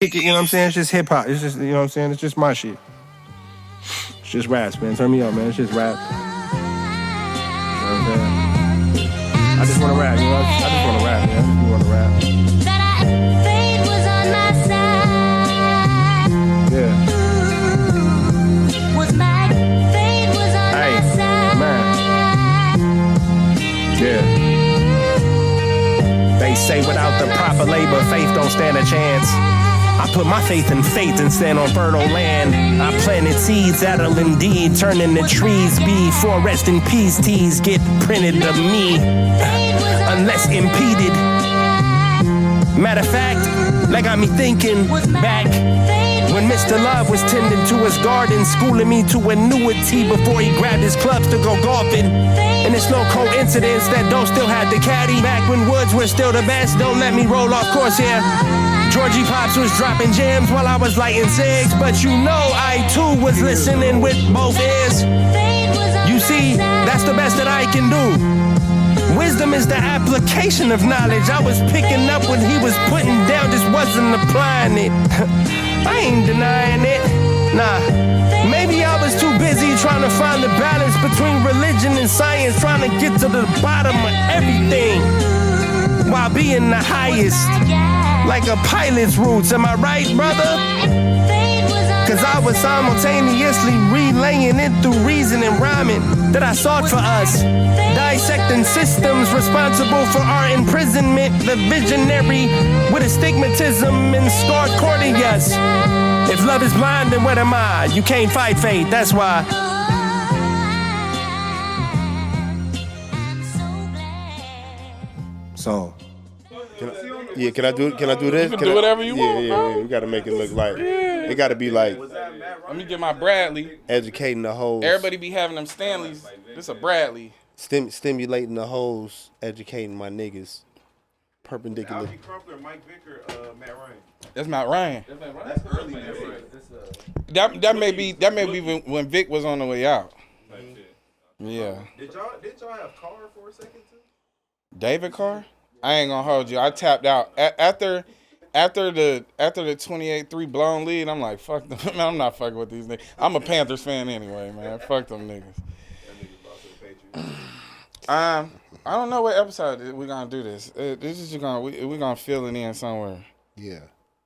You know what I'm saying? It's just hip hop. It's just, you know what I'm saying? It's just my shit. It's just raps, man. Turn me up, man. It's just rap. You know what I'm saying? I just want to rap, you know? I just want to rap, man. I just want to rap. Fate was on my side. Yeah. Was back. Fate was on my side. Man. Yeah. They say without the proper labor, faith don't stand a chance. I put my faith in faith and stand on fertile land. I planted seeds that'll indeed turn into trees. Be forest and peace teas get printed of me, unless impeded. Matter of fact, that got me thinking back when Mr. Love was tending to his garden, schooling me to annuity before he grabbed his clubs to go golfing. And it's no coincidence that Doe still had the caddy back when Woods were still the best. Don't let me roll off course here. Georgie Pops was dropping jams while I was lighting cigs, but you know I too was listening with both ears. You see, that's the best that I can do. Wisdom is the application of knowledge. I was picking up what he was putting down, just wasn't applying it. I ain't denying it, nah. Maybe I was too busy trying to find the balance between religion and science, trying to get to the bottom of everything while being the highest, like a pilot's roots. Am I right, brother? Cause I was simultaneously relaying it through reason and rhyming that I sought for us, dissecting systems responsible for our imprisonment, the visionary with astigmatism and scarred corneas. If love is blind, then what am I? You can't fight fate, that's why. So, can I do this? You can do whatever you want, bro. Yeah. We gotta make it look like it gotta be like. Let me get my Bradley. Educating the hoes. Everybody be having them Stanleys. This a Bradley. Stimulating the hoes, educating my niggas. Perpendicular. Algie Crumpler, Mike Vicker, Matt Ryan. That's Matt Ryan. That's early Matt Ryan. That may be when Vic was on the way out. Yeah. Did y'all have Carr for a second too? David Carr? I ain't gonna hold you. I tapped out after the 28-3 blown lead. I'm like, fuck them. Man, I'm not fucking with these niggas. I'm a Panthers fan anyway, man. Fuck them niggas. I don't know what episode we're gonna do this. This is just gonna we gonna fill it in somewhere. Yeah.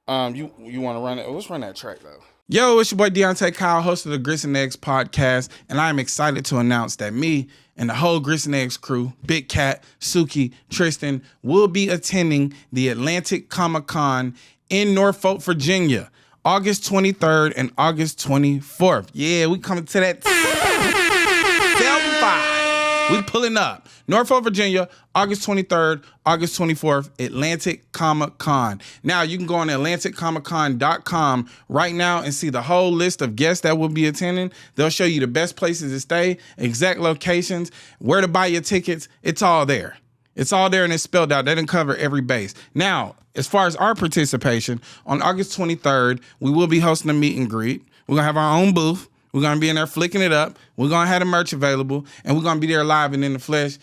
You want to run it? Let's run that track though. Yo, it's your boy Deontay Kyle, host of the Grits and Eggs podcast, and I'm excited to announce that me and the whole Grits and Eggs crew, Big Cat, Suki, Tristan, will be attending the Atlantic Comic-Con in Norfolk, Virginia, August 23rd and August 24th. Yeah, we coming to that 7-5. We pulling up. Norfolk, Virginia, August 23rd, August 24th, Atlantic Comic-Con. Now, you can go on AtlanticComicCon.com right now and see the whole list of guests that will be attending. They'll show you the best places to stay, exact locations, where to buy your tickets. It's all there. It's all there and it's spelled out. They didn't cover every base. Now, as far as our participation, on August 23rd, we will be hosting a meet and greet. We're going to have our own booth. We're going to be in there flicking it up. We're going to have the merch available. And we're going to be there live and in the flesh,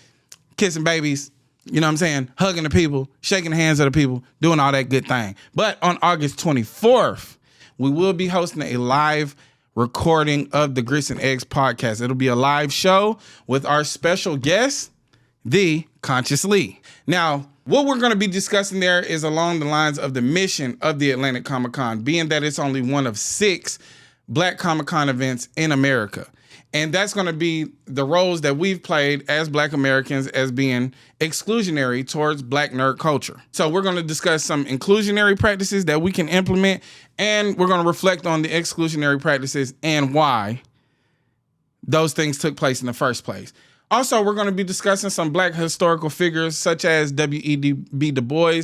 kissing babies, you know what I'm saying, hugging the people, shaking the hands of the people, doing all that good thing. But on August 24th, we will be hosting a live recording of the Grits and Eggs podcast. It'll be a live show with our special guest, the Conscious Lee. Now, what we're going to be discussing there is along the lines of the mission of the Atlantic Comic-Con, being that it's only one of 6 Black Comic-Con events in America. And that's going to be the roles that we've played as Black Americans as being exclusionary towards Black nerd culture. So we're going to discuss some inclusionary practices that we can implement, and we're going to reflect on the exclusionary practices and why those things took place in the first place. Also, we're going to be discussing some Black historical figures such as W.E.B. Du Bois,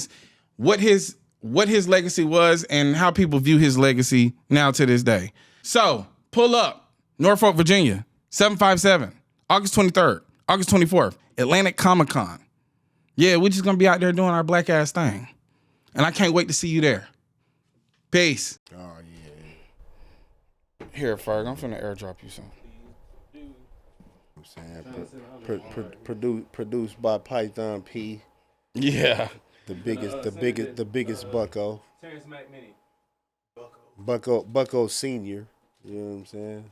what his legacy was and how people view his legacy now to this day. So, pull up, Norfolk, Virginia, 757, August 23rd, August 24th, Atlantic Comic-Con. Yeah, we're just going to be out there doing our black ass thing. And I can't wait to see you there. Peace. Oh, yeah. Here, Ferg, I'm finna airdrop you some. I'm saying, produced by Python P. Yeah. The biggest bucko. Terrence McMinney. Bucko Senior. You know what I'm saying?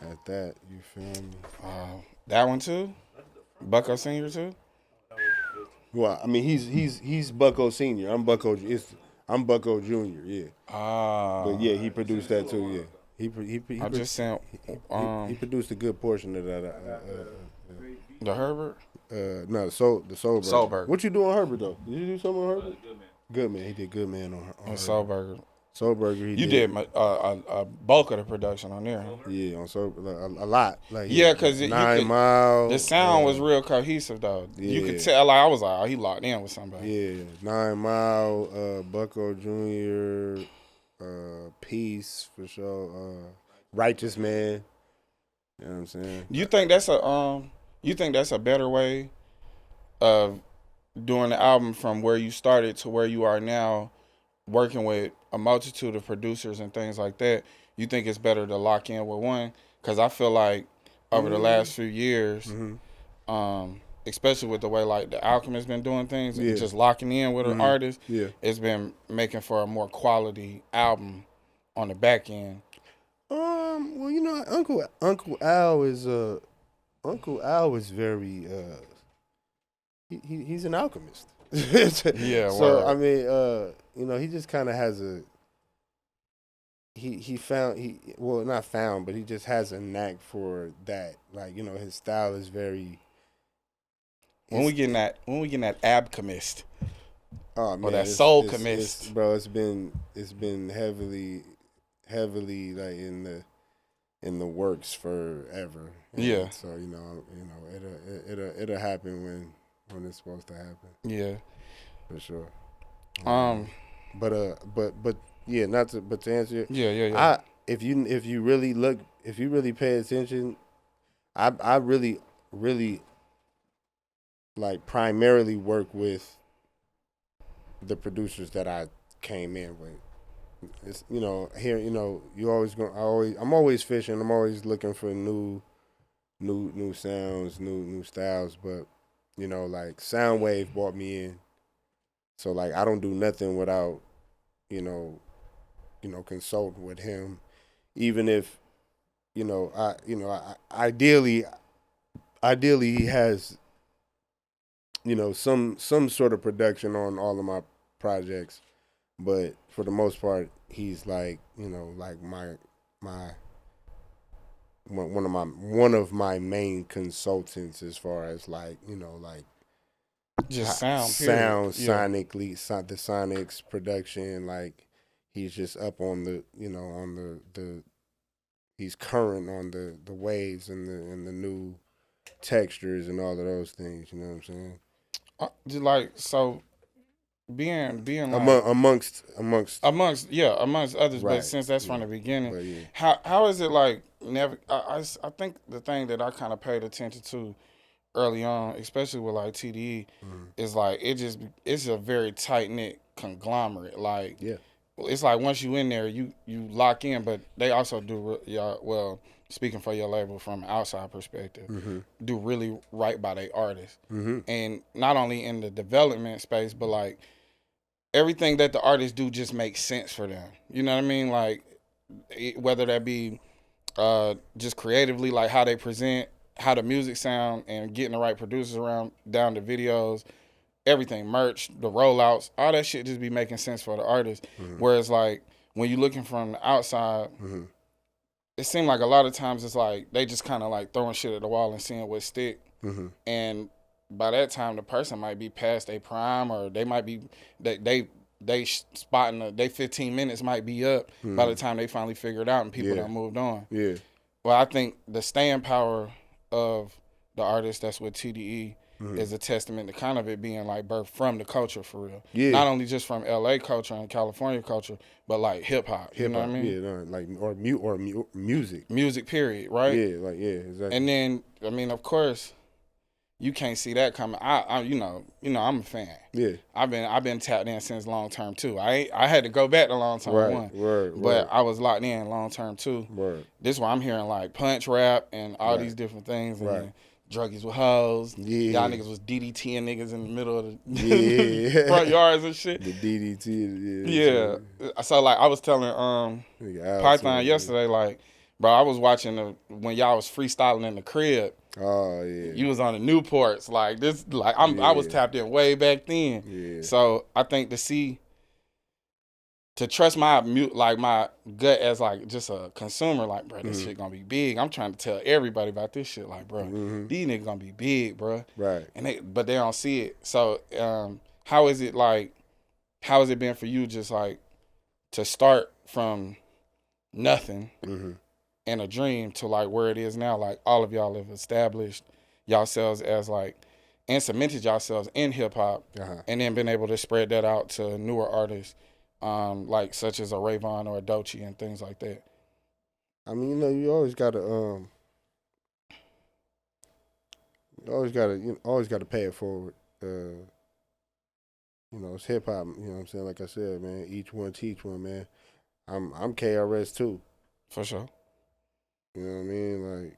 At that, you feel me? That one too? Bucko Senior too? Well, I mean, he's Bucko Senior. I'm Bucko Junior. Yeah. But yeah, he produced that too. Yeah. I just sent He produced a good portion of that. the Herbert. No, the Soulberg. Soulberg. What you do on Herbert though? Did you do something on Herbert? Good man. He did good man on Herbert. Soulberger. Soulberger. You did a bulk of the production on there. Huh? Yeah, on Soulberger, a lot. Like Yeah, because 9 Mile. The sound was real cohesive though. You could tell. Like I was like, oh, he locked in with somebody. Yeah, 9 Mile, Bucko Jr., Peace for sure, Righteous Man. You know what I'm saying? You think that's a better way of doing the album from where you started to where you are now, working with a multitude of producers and things like that? You think it's better to lock in with one? Because I feel like over the last few years, especially with the way like the Alchemist been doing things, and just locking in with an artist, it's been making for a more quality album on the back end. Well, you know, Uncle Al is very he's an alchemist. Yeah. So word. I mean, you know, he just kind of has not found, but he just has a knack for that. Like, you know, his style is very. When we getting that Abchemist. Oh man, or that soul chemist. Bro, it's been heavily like in the works forever. Yeah. So it'll happen when it's supposed to happen. Yeah. For sure. But yeah, to answer. Yeah. If you really pay attention, I really like primarily work with the producers that I came in with. It's, you know, here, you know, I'm always fishing. I'm always looking for new sounds, new styles. But, you know, like Soundwave brought me in. So like I don't do nothing without, you know, consulting with him. Even if, ideally he has, you know, some sort of production on all of my projects, but for the most part, he's like, you know, like one of my main consultants as far as like, you know, like just sonically, the sonics production. Like he's just up on the, you know, on the he's current on the waves and the new textures and all of those things. You know what I'm saying? Being like, amongst others, right. But since that's from the beginning, yeah. how is it like? I think the thing that I kind of paid attention to early on, especially with like TDE, is like it's a very tight knit conglomerate. Like it's like once you in there, you lock in, but they also do well. Speaking for your label from an outside perspective, do really right by their artists, and not only in the development space, but like everything that the artists do just makes sense for them. You know what I mean? Like whether that be just creatively, like how they present, how the music sound, and getting the right producers around, down to videos, everything, merch, the rollouts, all that shit just be making sense for the artist. Whereas like when you're looking from the outside. It seemed like a lot of times it's like they just kind of like throwing shit at the wall and seeing what stick. And by that time, the person might be past their prime, or they might be they spotting they 15 minutes might be up by the time they finally figure it out and people done moved on. Yeah. Well, I think the staying power of the artist that's with TDE is a testament to kind of it being like birthed from the culture for real. Yeah. Not only just from LA culture and California culture, but like hip hop. You know what I mean? Yeah, like or music. Music, period, right? Yeah, exactly. And then, I mean, of course, you can't see that coming. I you know, I'm a fan. Yeah. I've been tapped in since long term too. I had to go back to long term one. But I was locked in long term too. This is why I'm hearing like punch rap and all these different things. And druggies with hoes. Yeah. Y'all niggas was DDTing niggas in the middle of the Yeah. front yards and shit. The DDT. Yeah. So like I was telling Nigga, Python Al yesterday, like, bro, I was watching when y'all was freestyling in the crib. Oh yeah. You was on the Newports, like this, like I was tapped in way back then. Yeah. So I think to trust my my gut as like just a consumer, like, bro, this shit gonna be big. I'm trying to tell everybody about this shit, like, bro, these niggas gonna be big, bro. Right. And but they don't see it. So how is it been for you, just like to start from nothing and a dream to like where it is now? Like all of y'all have established yourselves as like and cemented yourselves in hip hop, and then been able to spread that out to newer artists. Like such as a Rayvon or a Doechii and things like that. I mean, you always gotta always gotta pay it forward. It's hip hop. You know what I'm saying? Like I said, man, each one teach one, man. I'm KRS too. For sure. You know what I mean? Like,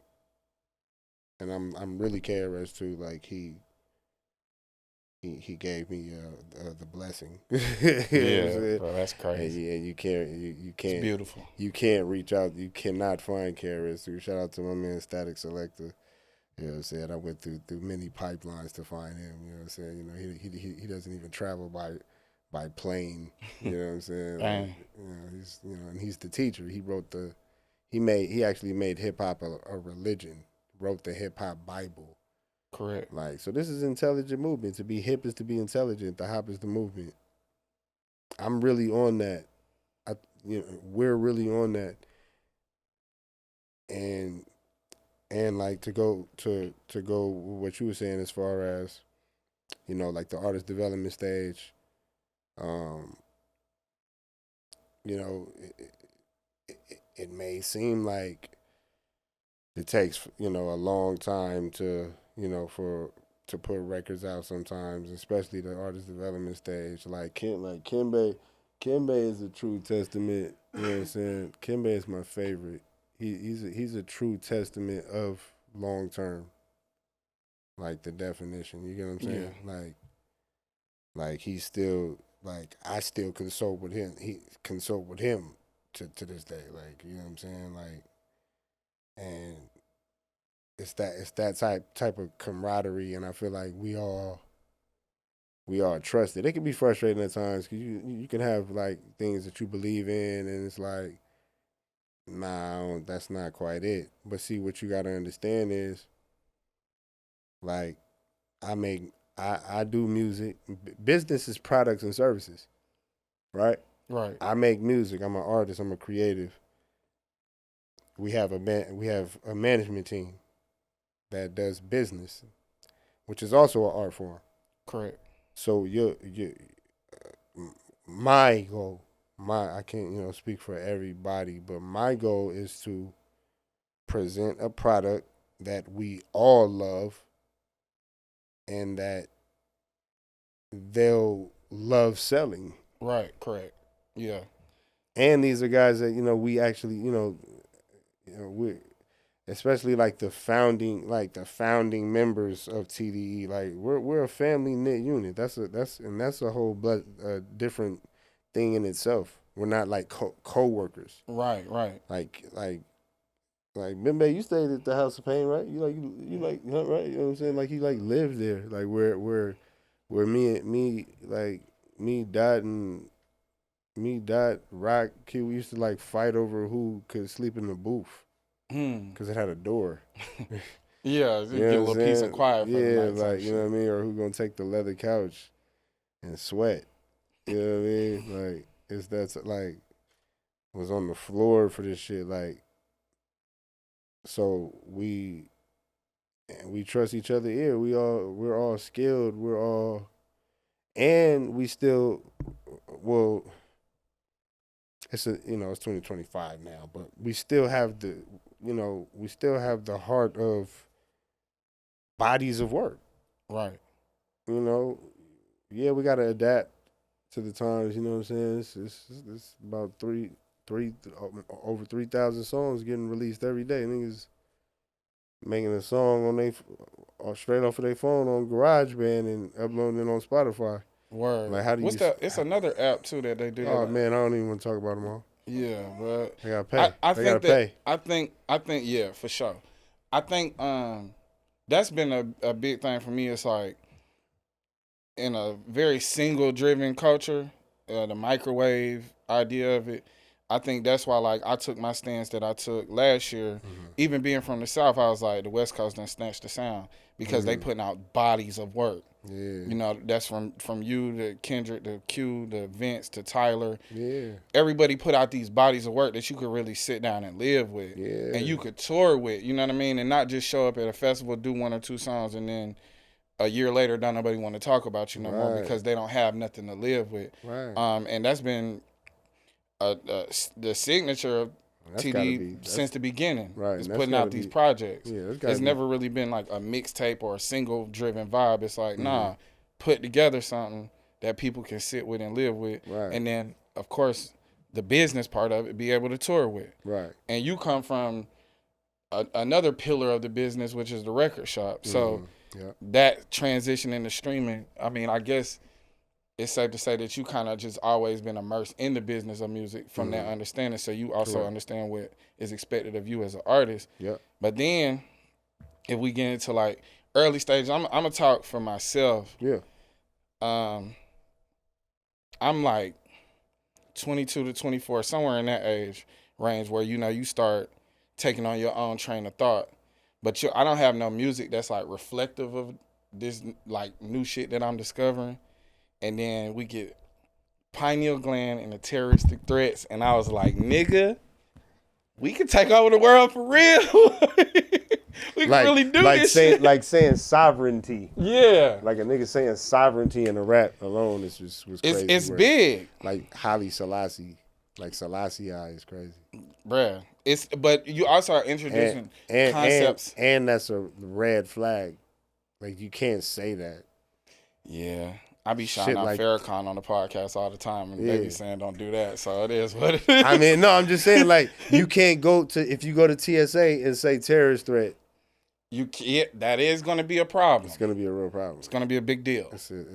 and I'm really KRS too. Like he gave me the blessing. Yeah, bro, that's crazy. And you can't. It's beautiful. You can't reach out. You cannot find KRS. So shout out to my man Static Selector. You know what I'm saying? I went through many pipelines to find him. You know what I'm saying? You know, he doesn't even travel by plane. You know what I'm saying? Like, he's the teacher. He actually made hip hop a religion. Wrote the hip hop Bible. Correct. Like, so this is intelligent movement. To be hip is to be intelligent. The hop is the movement. I'm really on that. We're really on that. And like to go what you were saying as far as, like the artist development stage. It may seem like it takes, a long time to put records out sometimes, especially the artist development stage. Like Kimbe is a true testament. You know what I'm saying? Kimbe is my favorite. He's a true testament of long term. Like the definition. You get what I'm saying? Yeah. Like he's still, like, I still consult with him. He consult with him to this day. Like, you know what I'm saying? Like, and it's that type of camaraderie, and I feel like we all trust it. It can be frustrating at times because you can have like things that you believe in, and it's like, nah, that's not quite it. But see, what you got to understand is, like, I do music. Business is products and services, right? Right. I make music. I'm an artist. I'm a creative. We have a management team that does business, which is also an art form. Correct. So my goal, I can't speak for everybody, but my goal is to present a product that we all love and that they'll love selling. Right. Correct. Yeah. And these are guys that we actually we, especially like the founding members of TDE, like we're a family knit unit. That's a whole different thing in itself. We're not like co-workers. Right. Like Bimbe, you stayed at the House of Pain, right? You right? You know what I'm saying? Like he like lived there. Like where Dot, Rock, Q, we used to like fight over who could sleep in the booth because it had a door. Yeah, you get a little peace and quiet. For Yeah, the night, like, you know what I mean? Or who gonna take the leather couch and sweat? You know what I mean? Like, that's like, was on the floor for this shit. Like, so we trust each other here. We're all skilled. And we still, well, it's 2025 now, but we still have the heart of bodies of work. Right. Yeah, we got to adapt to the times, you know what I'm saying? It's about over 3,000 songs getting released every day. making a song on or straight off of their phone on GarageBand and uploading it on Spotify. Word. Like, how do What's you? that? It's another app too that they do. Oh that. man, I don't even want to talk about them all. Yeah, but They gotta pay. I They think gotta pay. I think yeah, for sure. I think that's been a big thing for me. It's like in a very single driven culture, the microwave idea of it. I think that's why like I took my stance that I took last year. Even being from the South, I was like the West Coast done snatched the sound because they putting out bodies of work. Yeah. You know, that's from you to Kendrick to Q to Vince to Tyler. Yeah. Everybody put out these bodies of work that you could really sit down and live with. Yeah. And you could tour with, you know what I mean? And not just show up at a festival, do one or two songs, and then a year later, don't nobody want to talk about you no more Right. because they don't have nothing to live with. Right. And that's been the signature of That's gotta TDE be- since the beginning. Right, Is and that's putting out gotta these be- projects. Yeah, that's gotta It's be- never really been like a mixtape or a single driven vibe. It's like, Mm-hmm. nah, put together something that people can sit with and live with. Right. And then, of course, the business part of it, be able to tour with. Right. And you come from another pillar of the business, which is the record shop. So Yeah. that transition into streaming, I mean, I guess it's safe to say that you kind of just always been immersed in the business of music from that understanding. So you also Correct. understand what is expected of you as an artist. Yep. But then if we get into like early stages, I'm gonna talk for myself. Yeah. I'm like 22 to 24, somewhere in that age range where, you know, you start taking on your own train of thought. But I don't have no music that's like reflective of this like new shit that I'm discovering. And then we get pineal gland and the terroristic threats. And I was like, nigga, we can take over the world for real. We can really do this shit. Like saying sovereignty. Yeah. Like a nigga saying sovereignty in a rap alone was crazy. It's work. big. Like Haile Selassie. Like Selassie is crazy. Bruh. But you also are introducing concepts. And that's a red flag. Like you can't say that. Yeah. I be Shit shouting out like- Farrakhan on the podcast all the time, and they Yeah. be saying don't do that. So it is what it is. I mean, no, I'm just saying, like, you can't if you go to TSA and say terrorist threat, you can't. That is going to be a problem. it's gonna be a real problem. It's going to be a big deal. It's a.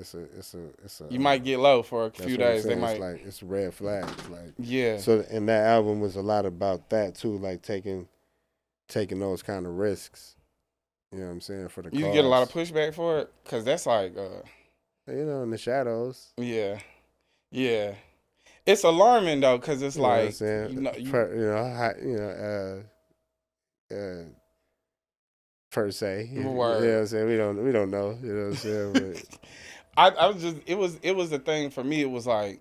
You might get low for a that's few what I'm days. They saying. might. It's like it's a red flag. Like Yeah. So, and that album was a lot about that too, like taking those kind of risks. You know what I'm saying, for the You cause. get a lot of pushback for it because that's like, You know, in the shadows. yeah. It's alarming though because it's You know what I'm like, saying? you know, Per se. You know Word. what I'm saying? We don't know. You know what I'm saying? But I was just it was the thing for me. It was like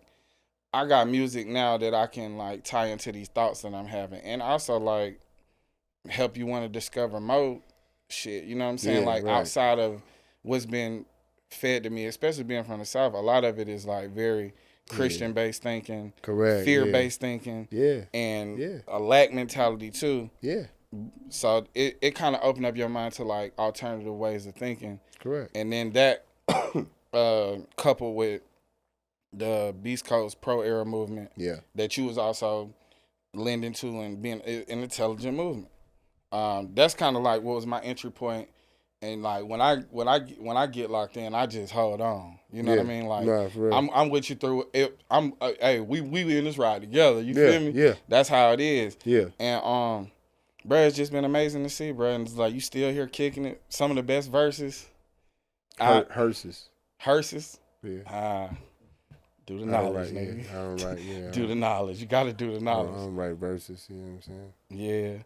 I got music now that I can like tie into these thoughts that I'm having, and also like help you want to discover more shit. You know what I'm saying? Yeah, like right. outside of what's been fed to me, especially being from the South, a lot of it is like very Christian based thinking, correct. fear based thinking, Yeah. and Yeah. a lack mentality too. Yeah. So it kind of opened up your mind to like alternative ways of thinking. Correct. And then that coupled with the Beast Coast pro era movement Yeah. that you was also lending to and being an intelligent movement. That's kind of like what was my entry point. And like when I get locked in, I just hold on. You know what I mean? Like Nah, for real. I'm with you through it. Hey, we in this ride together. You Yeah, feel me? yeah. That's how it is. Yeah. And bro, it's just been amazing to see, bro. And it's like you still here kicking it. Some of the best verses. Hearses. Hearses. Yeah. Do the I don't knowledge, write, nigga. yeah. I don't write, yeah. Do the knowledge. You got to do the I knowledge. don't write verses, you know what I'm saying? Yeah.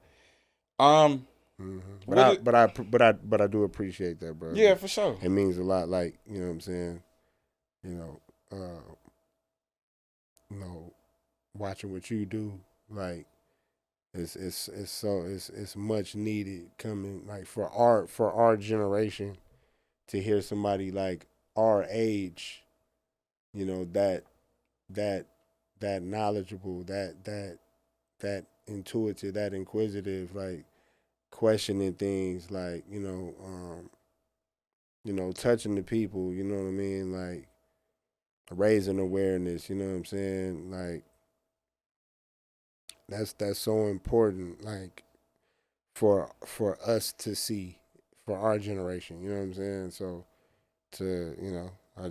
But I do appreciate that, bro. Yeah, for sure. It means a lot, like, you know what I'm saying? Watching what you do, like, it's much needed coming, like, for our generation to hear somebody like our age, you know, that knowledgeable, that intuitive, that inquisitive, like questioning things, like, touching the people, you know what I mean? Like raising awareness, you know what I'm saying? Like that's so important, like for us to see, for our generation. You know what I'm saying? So I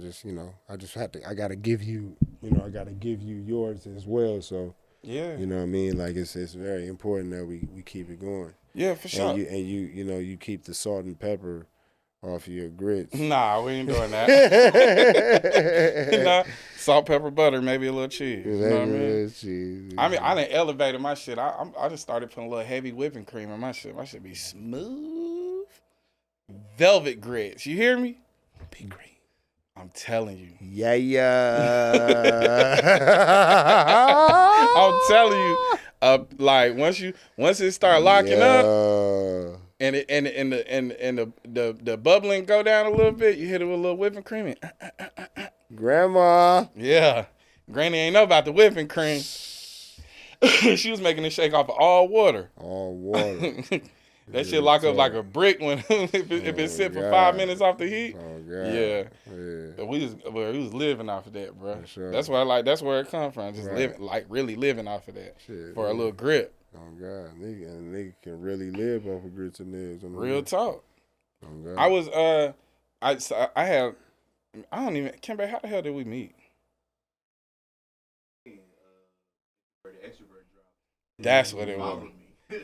gotta give you, I gotta give you yours as well. So Yeah. you know what I mean? Like it's very important that we keep it going. Yeah, for sure. And you keep the salt and pepper off of your grits. Nah, we ain't doing that. Nah, salt, pepper, butter, maybe a little cheese. You know what I mean? Cheese. I done elevated my shit. I just started putting a little heavy whipping cream in my shit. My shit be smooth. Velvet grits. You hear me? Be great. I'm telling you. Yeah. I'm telling you. Like once it start locking up and the bubbling go down a little bit, you hit it with a little whipping cream. Grandma. Yeah. Granny ain't know about the whipping cream. She was making it shake off of all water. All water. That shit lock up like a brick when if it sit for 5 minutes off the heat. Oh God. Yeah. We was living off of that, bro. Sure. That's why that's where it come from. Just really living off of that. Shit, for a little grip. Oh God, nigga can really live off of grits and eggs. Real talk. Oh God. I was I don't even Kimber, how the hell did we meet? That's what it was.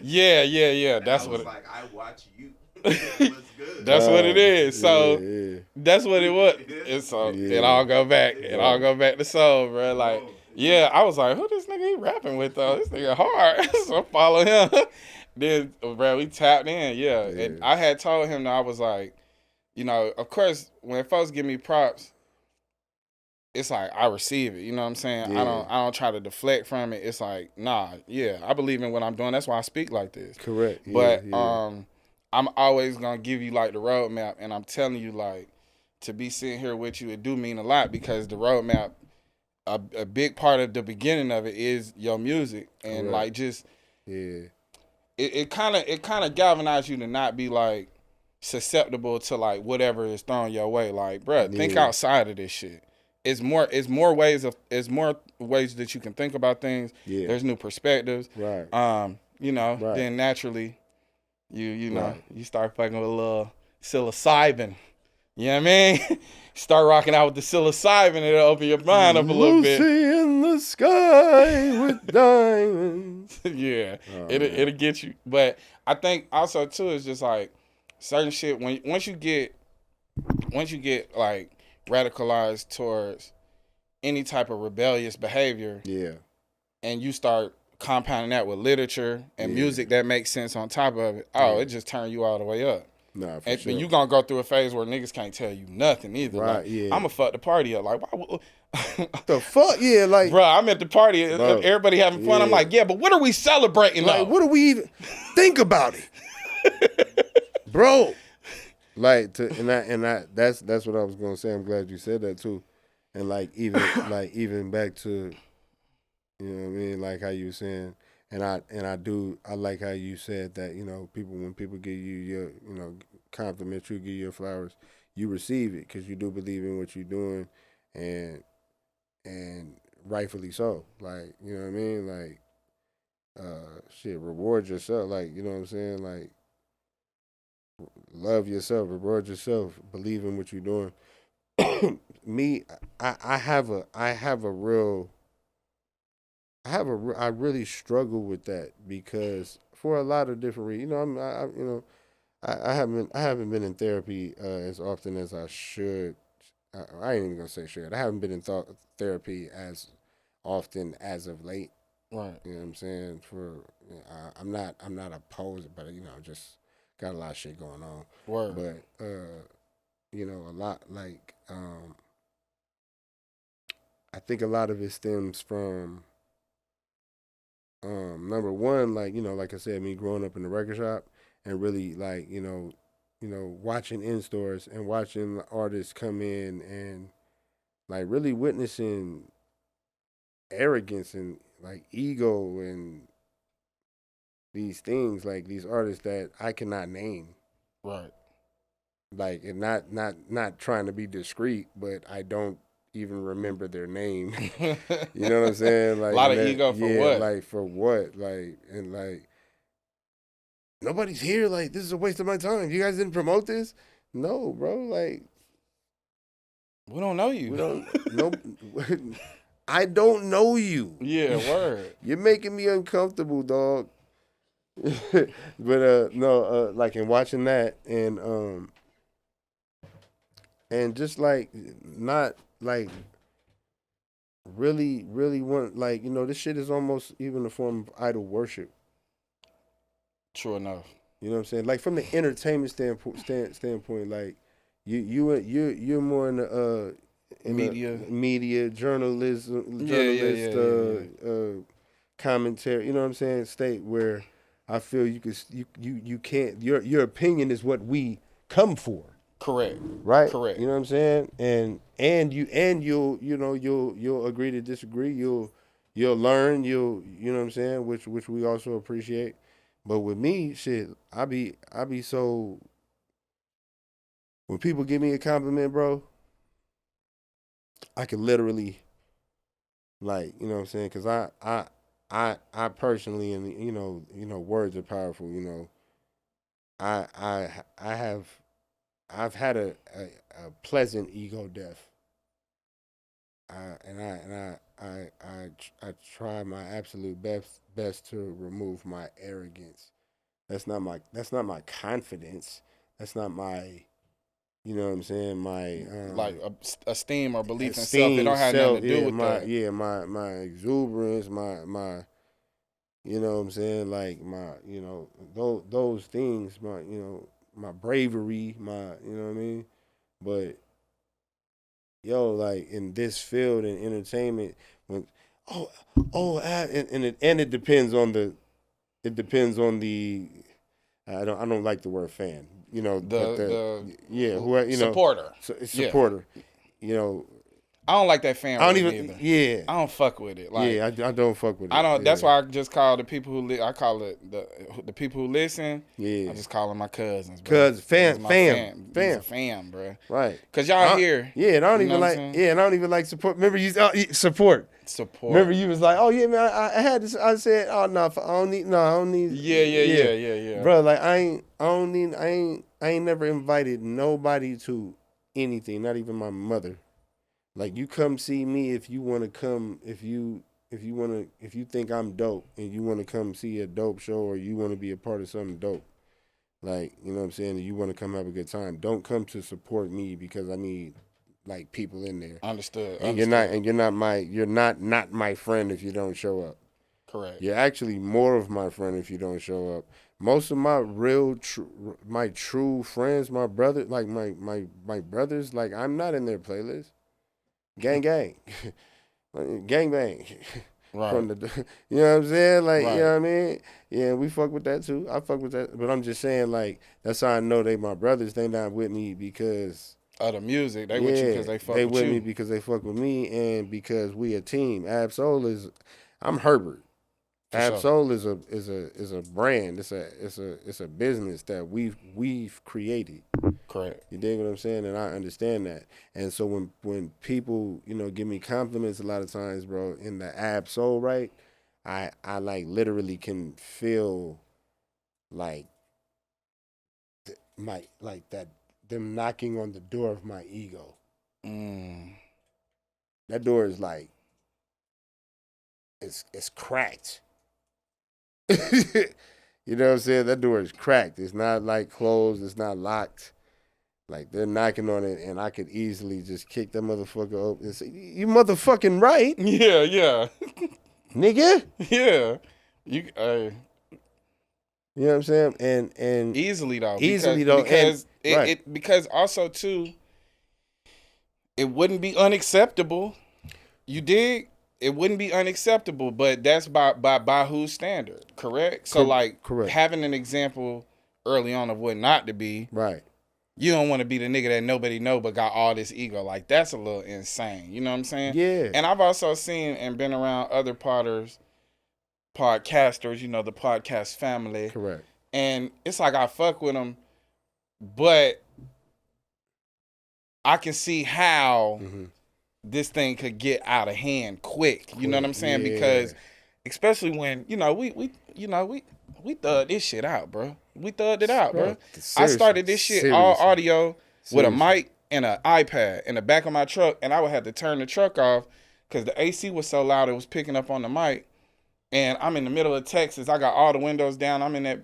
Yeah. That's what. Like I watch you. What's good? That's what it is. So yeah. that's what it was. It's so it all go back. It all go back to soul, bro. Like I was like, who this nigga he rapping with though? This nigga hard. So I follow him. Then bro, we tapped in. Yeah. And I had told him that I was like, of course when folks give me props, it's like I receive it. You know what I'm saying? Yeah. I don't try to deflect from it. It's like, nah, I believe in what I'm doing. That's why I speak like this. Correct. Yeah, But yeah. I'm always gonna give you like the roadmap, and I'm telling you like to be sitting here with you, it do mean a lot because the roadmap, a big part of the beginning of it is your music, and Correct. like just Yeah. it kind of galvanizes you to not be like susceptible to like whatever is thrown your way. Like, bruh, think outside of this shit. It's more ways that you can think about things. Yeah. There's new perspectives. Right. Then naturally you start fucking with a little psilocybin. You know what I mean? Start rocking out with the psilocybin, it'll open your mind up a little bit. Lucy in the sky with diamonds. Yeah. It'll get you. But I think also too it's just like certain shit once you get like radicalized towards any type of rebellious behavior. Yeah. And you start compounding that with literature and music that makes sense on top of it. Oh, it just turn you all the way up. Nah, for and sure. you gonna go through a phase where niggas can't tell you nothing either. Right, like, yeah. I'm gonna fuck the party up. Like, why? The fuck? Yeah, like. Bro, I'm at the party. Bro, everybody having fun. yeah. I'm like, yeah, but what are we celebrating? Like, what do we even think about it? Bro. Like, that's what I was gonna say. I'm glad you said that too. And like even back to, you know what I mean, like how you were saying, and I like how you said that, when people give you your, compliment you, give you your flowers, you receive it because you do believe in what you're doing, and rightfully so. Like, you know what I mean, like, reward yourself. Like, you know what I'm saying, like, love yourself, reward yourself, believe in what you're doing. Me, I really struggle with that because for a lot of different reasons. I haven't been in therapy as often as I should. I ain't even gonna say should. I haven't been in therapy as often as of late. Right. You know what I'm saying? I'm not opposed, but just got a lot of shit going on. Word. But a lot like I think a lot of it stems from number one, like, like I said, me growing up in the record shop and really like, watching in stores and watching artists come in and like really witnessing arrogance and like ego and these things, like these artists that I cannot name. Right. Like, and not trying to be discreet, but I don't even remember their name. You know what I'm saying? Like a lot of ego for what? Like for what? Like, and like nobody's here. Like, this is a waste of my time. You guys didn't promote this? No, bro. Like, We don't know you. we don't no. I don't know you. Yeah, word. You're making me uncomfortable, dog. But like in watching that and just like not like really want, like, you know, this shit is almost even a form of idol worship. True enough. You know what I'm saying? Like from the entertainment standpoint, like you're more in the media journalist, commentary. You know what I'm saying? State where I feel you can't. Your opinion is what we come for. Correct. Right. Correct. You know what I'm saying? And you'll agree to disagree. You'll learn. You know what I'm saying? Which we also appreciate. But with me, shit, I be so. When people give me a compliment, bro, I can literally, like, you know what I'm saying? Because I personally, and you know, words are powerful. You know, I've had a pleasant ego death. I try my absolute best to remove my arrogance. That's not my confidence. That's not my, you know what I'm saying, my like esteem or belief in self. It don't have nothing to do with that. Yeah, my exuberance, my you know what I'm saying, like my, you know, those things, my, you know, my bravery, my, you know what I mean? But yo, like in this field in entertainment, when it depends on the I don't like the word fan. You know, supporter. Supporter. Yeah. You know, I don't like that fan. I don't word even. either. Yeah. I don't fuck with it. Like, I don't fuck with it. I don't. Yeah. That's why I just call the people who I call it the people who listen. Yeah. I just call them my cousins. Bro. Cause fam, bro. Right. Cause y'all here. Yeah, and I don't you even know like. Yeah, and I don't even like support. Remember you support. Support. Remember you was like, oh yeah, man, I had this. I said, oh no, I don't need. Yeah. Bro, like I ain't never invited nobody to anything, not even my mother. Like, you come see me if you want to come, if you think I'm dope and you want to come see a dope show, or you want to be a part of something dope. Like, you know what I'm saying? And you want to come have a good time. Don't come to support me because I need, like, people in there. Understood. And you're not my friend if you don't show up. Correct. You're actually more of my friend if you don't show up. Most of my my true friends, my brother, like my brothers, like, I'm not in their playlist. Gang, gang bang. Right. From you know what I'm saying? Like, right. You know what I mean? Yeah, we fuck with that too. I fuck with that. But I'm just saying, like, that's how I know they my brothers. They not with me because of the music. They with you because they fuck with you. They with me because they fuck with me, and because we a team. I'm Herbert. Absol is a brand. It's a business that we've created. Correct. You dig what I'm saying? And I understand that. And so when people, you know, give me compliments a lot of times, bro, in the Absol, right? I like literally can feel like them knocking on the door of my ego. That door is like it's cracked. You know what I'm saying? That door is cracked. It's not like closed. It's not locked. Like, they're knocking on it, and I could easily just kick that motherfucker open and say, "You motherfucking right." Yeah. Nigga. Yeah. You know what I'm saying? And easily though. Because also too, it wouldn't be unacceptable. You dig? It wouldn't be unacceptable, but that's by whose standard, correct? So correct. Having an example early on of what not to be. Right. You don't want to be the nigga that nobody know but got all this ego. Like, that's a little insane. You know what I'm saying? Yeah. And I've also seen and been around other podcasters, you know, the podcast family. Correct. And it's like I fuck with them, but I can see how this thing could get out of hand quick. You know what I'm saying? Yeah. Because especially when, you know, we thug this shit out, bro. We thugged it out, bro. I Seriously, started this shit all audio with a Seriously. mic and an iPad in the back of my truck, and I would have to turn the truck off because the AC was so loud it was picking up on the mic. And I'm in the middle of Texas. I got all the windows down. I'm in there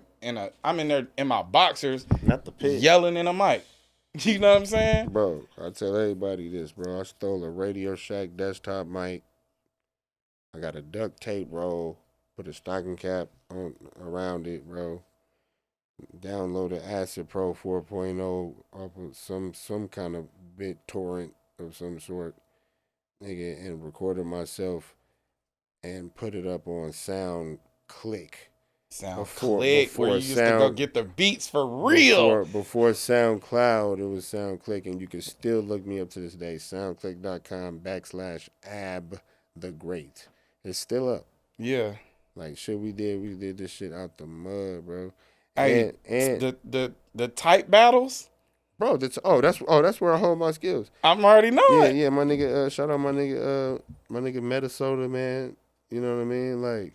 in my boxers, Not the pit. yelling in a mic. You know what I'm saying? Bro, I tell everybody this, bro. I stole a Radio Shack desktop mic. I got a duct tape roll, put a stocking cap on around it, bro. Downloaded Acid Pro 4.0 off of some kind of BitTorrent of some sort, nigga, and recorded myself and put it up on SoundClick. Before where you used to go get the beats for real. Before SoundCloud, it was SoundClick, and you can still look me up to this day. SoundClick.com/Ab the Great. It's still up. Yeah. Like shit we did this shit out the mud, bro. Hey, and the type battles, bro, that's where I hold my skills. I'm already knowing. Yeah, my nigga, shout out my nigga Minnesota, man. You know what I mean? Like,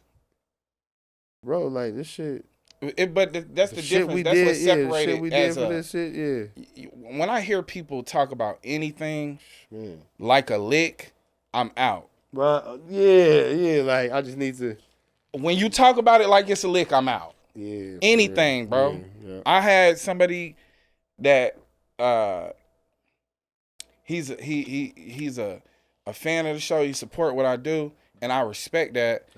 bro, like this shit. But that's the shit difference. we That's did, what separated shit we did as for a, this shit, yeah. When I hear people talk about anything Man. like a lick, I'm out. But yeah, like I just need to. When you talk about it like it's a lick, I'm out. Yeah. Anything, bro. Yeah. I had somebody that he's a fan of the show. He support what I do, and I respect that.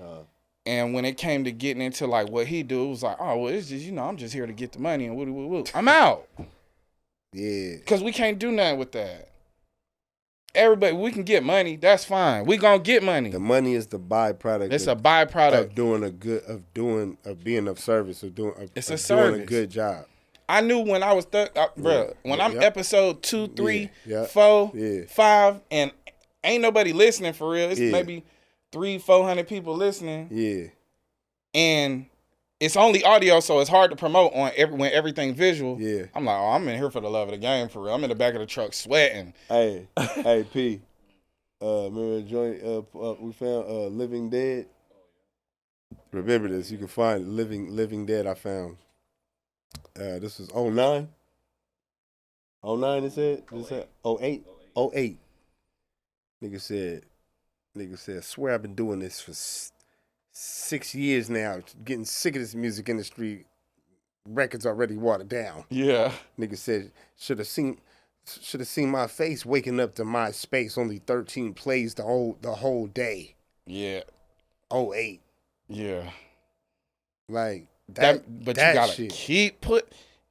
And when it came to getting into like what he do, it was like, oh well, it's just I'm just here to get the money and woo. I'm out. Yeah. Cause we can't do nothing with that. Everybody, we can get money. That's fine. We gonna get money. The money is the byproduct. It's a byproduct of being of service, It's a doing service. a good job. I knew when I was bro. When I'm episode 2, 3, Yeah. 4, Yeah. 5, and ain't nobody listening for real. It's Yeah. maybe 300-400 people listening, Yeah. and it's only audio, so it's hard to promote on when everything visual. Yeah. I'm like, oh, I'm in here for the love of the game for real. I'm in the back of the truck sweating. Hey, P. Remember the joint we found Living Dead? Remember this. You can find Living Dead I found. This was 09. 09 it said? 08? 08. Nigga said, swear I've been doing this for 6 years now. Getting sick of this music industry. Records already watered down. Yeah. Nigga said, should have seen my face waking up to MySpace. Only 13 plays the whole day. Yeah. 08. Yeah. Like But that you gotta shit. keep the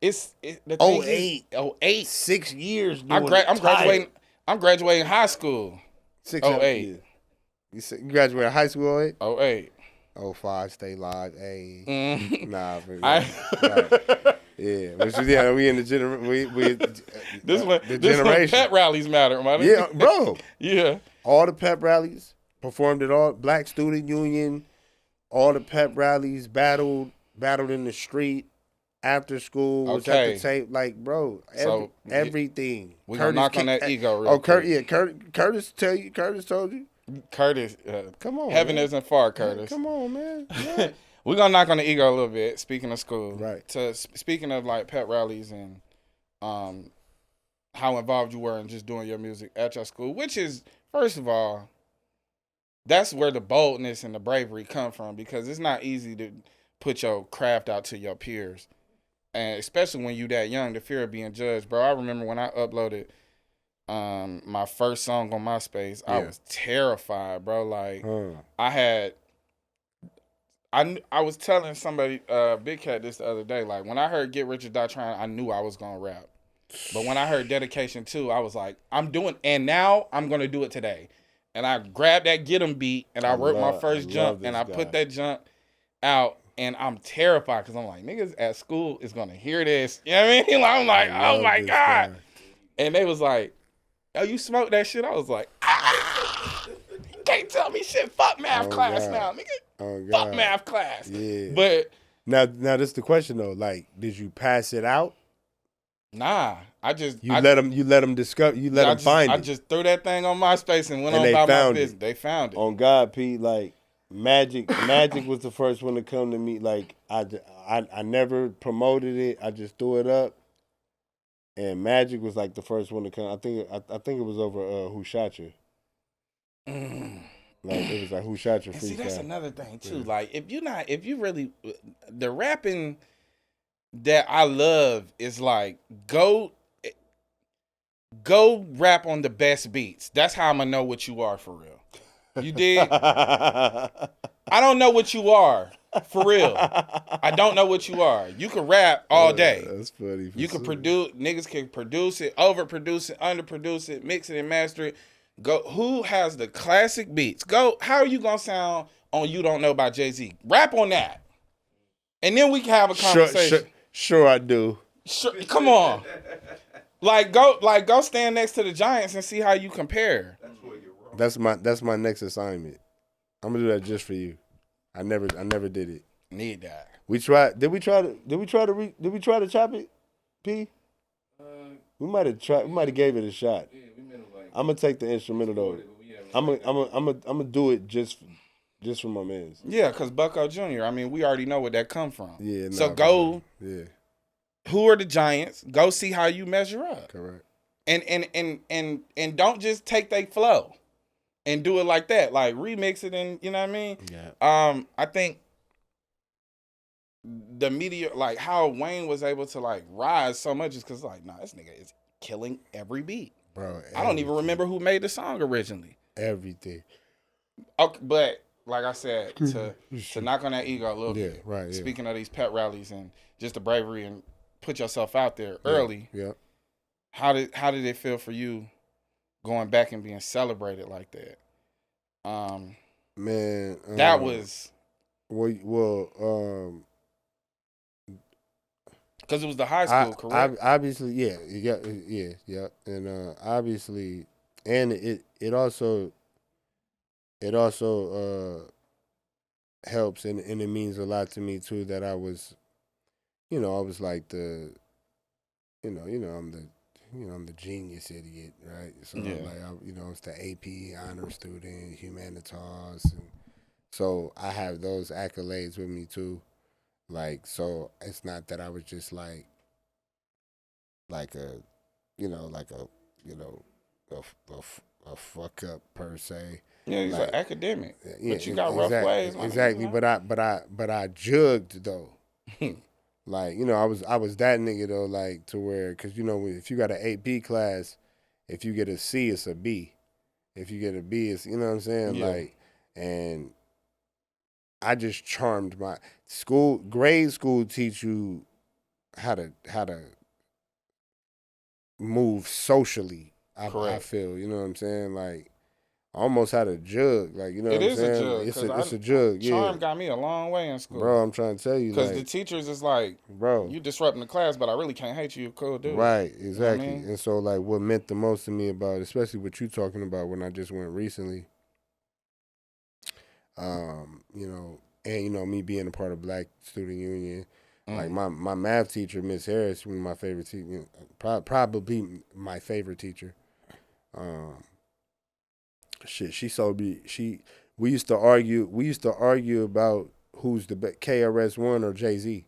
thing 08. is, 08. 6 years. I'm graduating. I'm graduating high school. 08. Yeah. You graduated high school 08? 08. 05, stay live. Hey. Nah, but yeah. But we in the This generation. when pep rallies matter, man. Yeah, bro. Yeah. All the pep rallies, performed at all Black Student Union, all the pep rallies, battled in the street, after school, was at Okay. the tape. Like, bro, everything. We gonna knock on that ego real Curtis, quick. Curtis told you. Curtis, Come on. heaven man. isn't far, Curtis. Come on, man. Yeah. We're gonna knock on the ego a little bit. Speaking of school, Right. Speaking of like pep rallies and how involved you were in just doing your music at your school, which is, first of all, that's where the boldness and the bravery come from, because it's not easy to put your craft out to your peers, and especially when you that young, the fear of being judged, bro. I remember when I uploaded my first song on MySpace, I was terrified, bro. Like I was telling somebody, Big Cat, this the other day. Like when I heard "Get Rich or Die Trying," I knew I was gonna rap. But when I heard "Dedication 2," I was like, and now I'm gonna do it today. And I grabbed that Get 'em beat and I wrote my first jump and I put that jump out. And I'm terrified because I'm like, niggas at school is gonna hear this. You know what I mean? I'm like, oh my God. And they was like, oh, you smoked that shit? I was like, you can't tell me shit. Fuck math class now, nigga. Oh, God. Fuck math class. Yeah. But now this is the question though. Like, did you pass it out? nah, I let them discover. You let them find it. I just threw that thing on MySpace and went And on they about my found business. it. They found it. On God, Pete, like Magic was the first one to come to me. Like I never promoted it. I just threw it up. And Magic was like the first one to come. I think it was over Who Shot You. Like it was like Who Shot You freestyle. See, that's another thing too. Yeah. Like if you really, the rapping that I love is like go rap on the best beats. That's how I'm gonna know what you are for real. You dig? I don't know what you are for real. I don't know what you are. You can rap all day. That's funny. You can produce. Niggas can produce it, overproduce it, underproduce it, mix it and master it. Go. Who has the classic beats? Go. How are you gonna sound on You Don't Know by Jay-Z? Rap on that, and then we can have a conversation. Sure, I do. Sure, come on. Go stand next to the Giants and see how you compare. That's my next assignment. I'm gonna do that just for you. I never did it. Need that. We tried. Did we try to chop it? P. We might have tried. We might have gave it a shot. Yeah, I'm gonna take the instrumental though. I'm gonna do it just for my mans. Yeah, cause Bucko Jr. I mean, we already know where that come from. Yeah. So go. Yeah. Who are the Giants? Go see how you measure up. Correct. And don't just take their flow and do it like that. Like remix it and you know what I mean? Yeah. I think the media, like how Wayne was able to like rise so much is because like, nah, this nigga is killing every beat. Bro. Everything. I don't even remember who made the song originally. Everything. Okay, but like I said, to knock on that ego a little bit. Right. Yeah. Speaking of these pet rallies and just the bravery and put yourself out there early. Yeah. How did it feel for you going back and being celebrated like that? Man, that was well, because it was the high school, correct? Obviously, yeah, and obviously, and it also helps and it means a lot to me too that I was like I'm the genius idiot, right? So yeah. It's the AP honor student, humanitas, and so I have those accolades with me too. Like, so it's not that I was just like a fuck up per se. Yeah, he's like, an academic, yeah, but you got rough ways. Exactly, but I jugged though. Like, I was that nigga though, like to where, cause if you got an AP class, if you get a C, it's a B. If you get a B, it's, you know what I'm saying? Yeah. Like, and I just charmed my school. Grade school teach you how to move socially. I feel, you know what I'm saying? Like, almost how to jug, like, you know what I'm saying? It's a jug. Charm got me a long way in school, bro. I'm trying to tell you, because like, the teachers is like, bro, you disrupting the class, but I really can't hate you. You're cool dude, right? Exactly. You know what I mean? And so, like, what meant the most to me about, especially what you talking about when I just went recently, and me being a part of Black Student Union. Like my math teacher, Miss Harris, one of my favorite teachers, probably my favorite teacher. She told me we used to argue about who's the best, KRS-One or Jay-Z.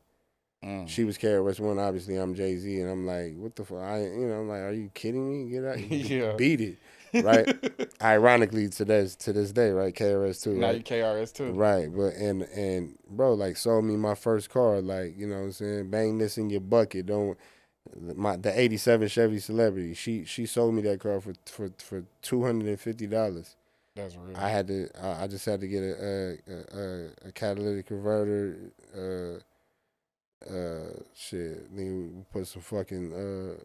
She was KRS-One, obviously I'm Jay-Z, and I'm like, what the fuck? I'm like, are you kidding me? Get out, yeah. Beat it, right? Ironically, to this day, right? KRS-2. Now right? you KRS-2, right? But and bro, like, sold me my first car, like, you know what I'm saying? Bang this in your bucket, the 87 Chevy Celebrity. She sold me that car for $250. That's real. I just had to get a catalytic converter. Nigga, put some fucking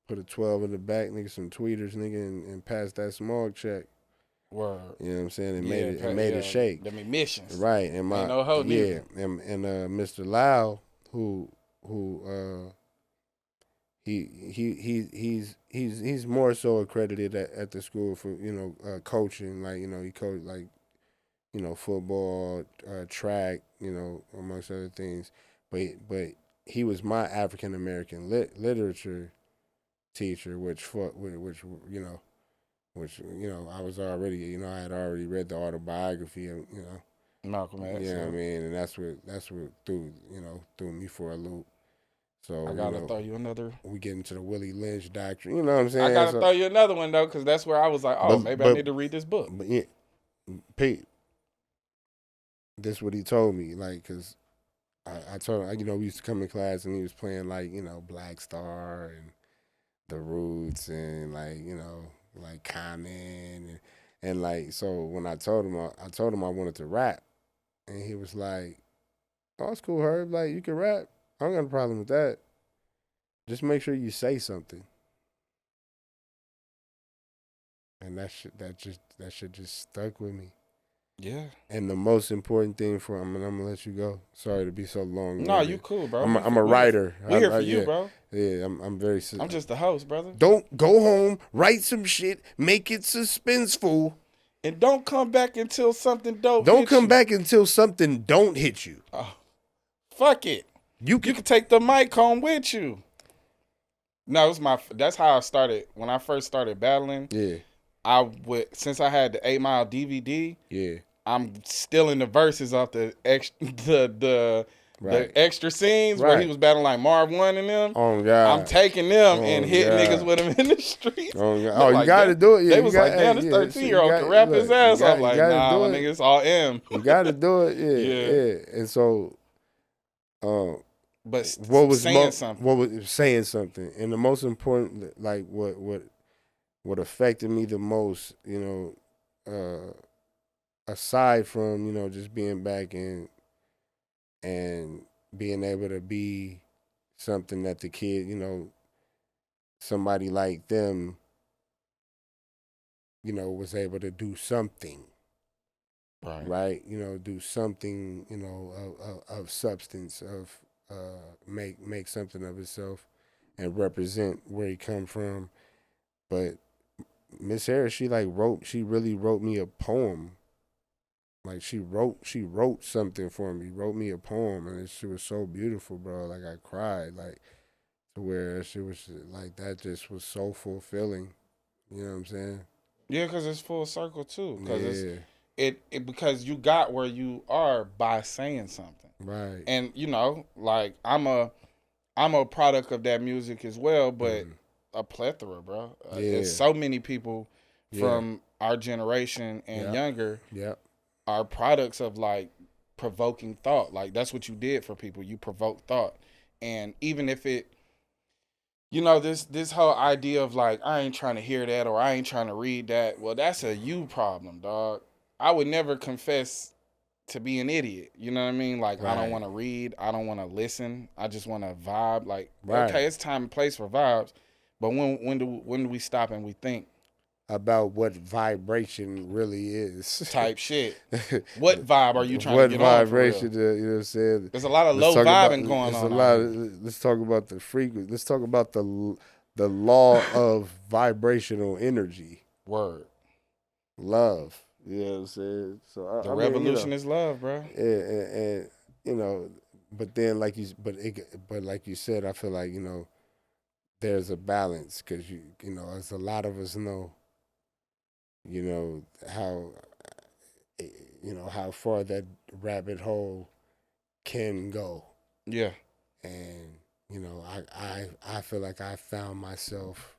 put a 12 in the back, nigga, some tweeters, nigga, and pass that smog check. Word. You know what I'm saying? It made it shake. Them emissions. Right. And my ain't no hoe yeah, and Mr. Lau, who he's more so accredited at the school for coaching, like he coached like football, track, amongst other things, but he was my African American literature teacher, which I was already I had already read the autobiography of Malcolm X. You know what I mean? And that's what threw me for a loop. So I gotta throw you another. We get into the Willie Lynch doctrine. You know what I'm saying? I gotta throw you another one though, because that's where I was like, oh, maybe I need to read this book. But yeah, Pete, this is what he told me. Like, cause I told him, we used to come in class and he was playing like, Black Star and The Roots and like Common and like, so when I told him I wanted to rap, and he was like, "Oh, it's cool, Herb. Like, you can rap. I don't got a problem with that. Just make sure you say something." And that shit just stuck with me. Yeah. And the most important thing I'm gonna let you go. Sorry to be so long. No, you cool, bro. I'm a writer. We here for you, bro. Yeah, I'm very. I'm just the host, brother. Don't go home, write some shit, make it suspenseful. And don't come back until something dope. Don't come back until something don't hit you. Oh, fuck it. You can take the mic home with you. No, that's how I started. When I first started battling, since I had the 8 Mile DVD, I'm still in the verses off the extra scenes where he was battling like Marv 1 and them. Oh God, I'm taking them and hitting niggas with them in the streets. Oh, God. You got to do it. Yeah, they was like, damn, this 13-year-old can rap his ass off. Like, nah, my nigga, it's all M. You got to do it. Yeah. And so, but what was saying something? And the most important, like what affected me the most, aside from just being back and being able to be something that the kid, somebody like them, was able to do something. Right. Do something, of substance, of make something of itself and represent where he come from. But Miss Harris, she really wrote me a poem. Like she wrote something for me, wrote me a poem, and she was so beautiful, bro. Like I cried, like to where she was like that. Just was so fulfilling. You know what I'm saying? Yeah, because it's full circle too. Because because you got where you are by saying something, right? And like I'm a product of that music as well, but a plethora, bro. There's so many people from our generation and younger. Are products of like provoking thought. Like that's what you did for people. You provoked thought. And even if it, this whole idea of like, I ain't trying to hear that or I ain't trying to read that. Well, that's a you problem, dog. I would never confess to be an idiot. You know what I mean? Like, I don't want to read. I don't want to listen. I just want to vibe. Like, okay, it's time and place for vibes. But when do we stop and we think about what vibration really is? Type shit. What vibe are you trying to get on? What you vibration? You know what I'm saying? There's a lot of low vibing going on. Let's talk about the frequency. Let's talk about the law of vibrational energy. Word. Love. You know what I'm saying? So the revolution is love, bro. And but then like you said, I feel like there's a balance because as a lot of us know. How far that rabbit hole can go. Yeah. And, I feel like I found myself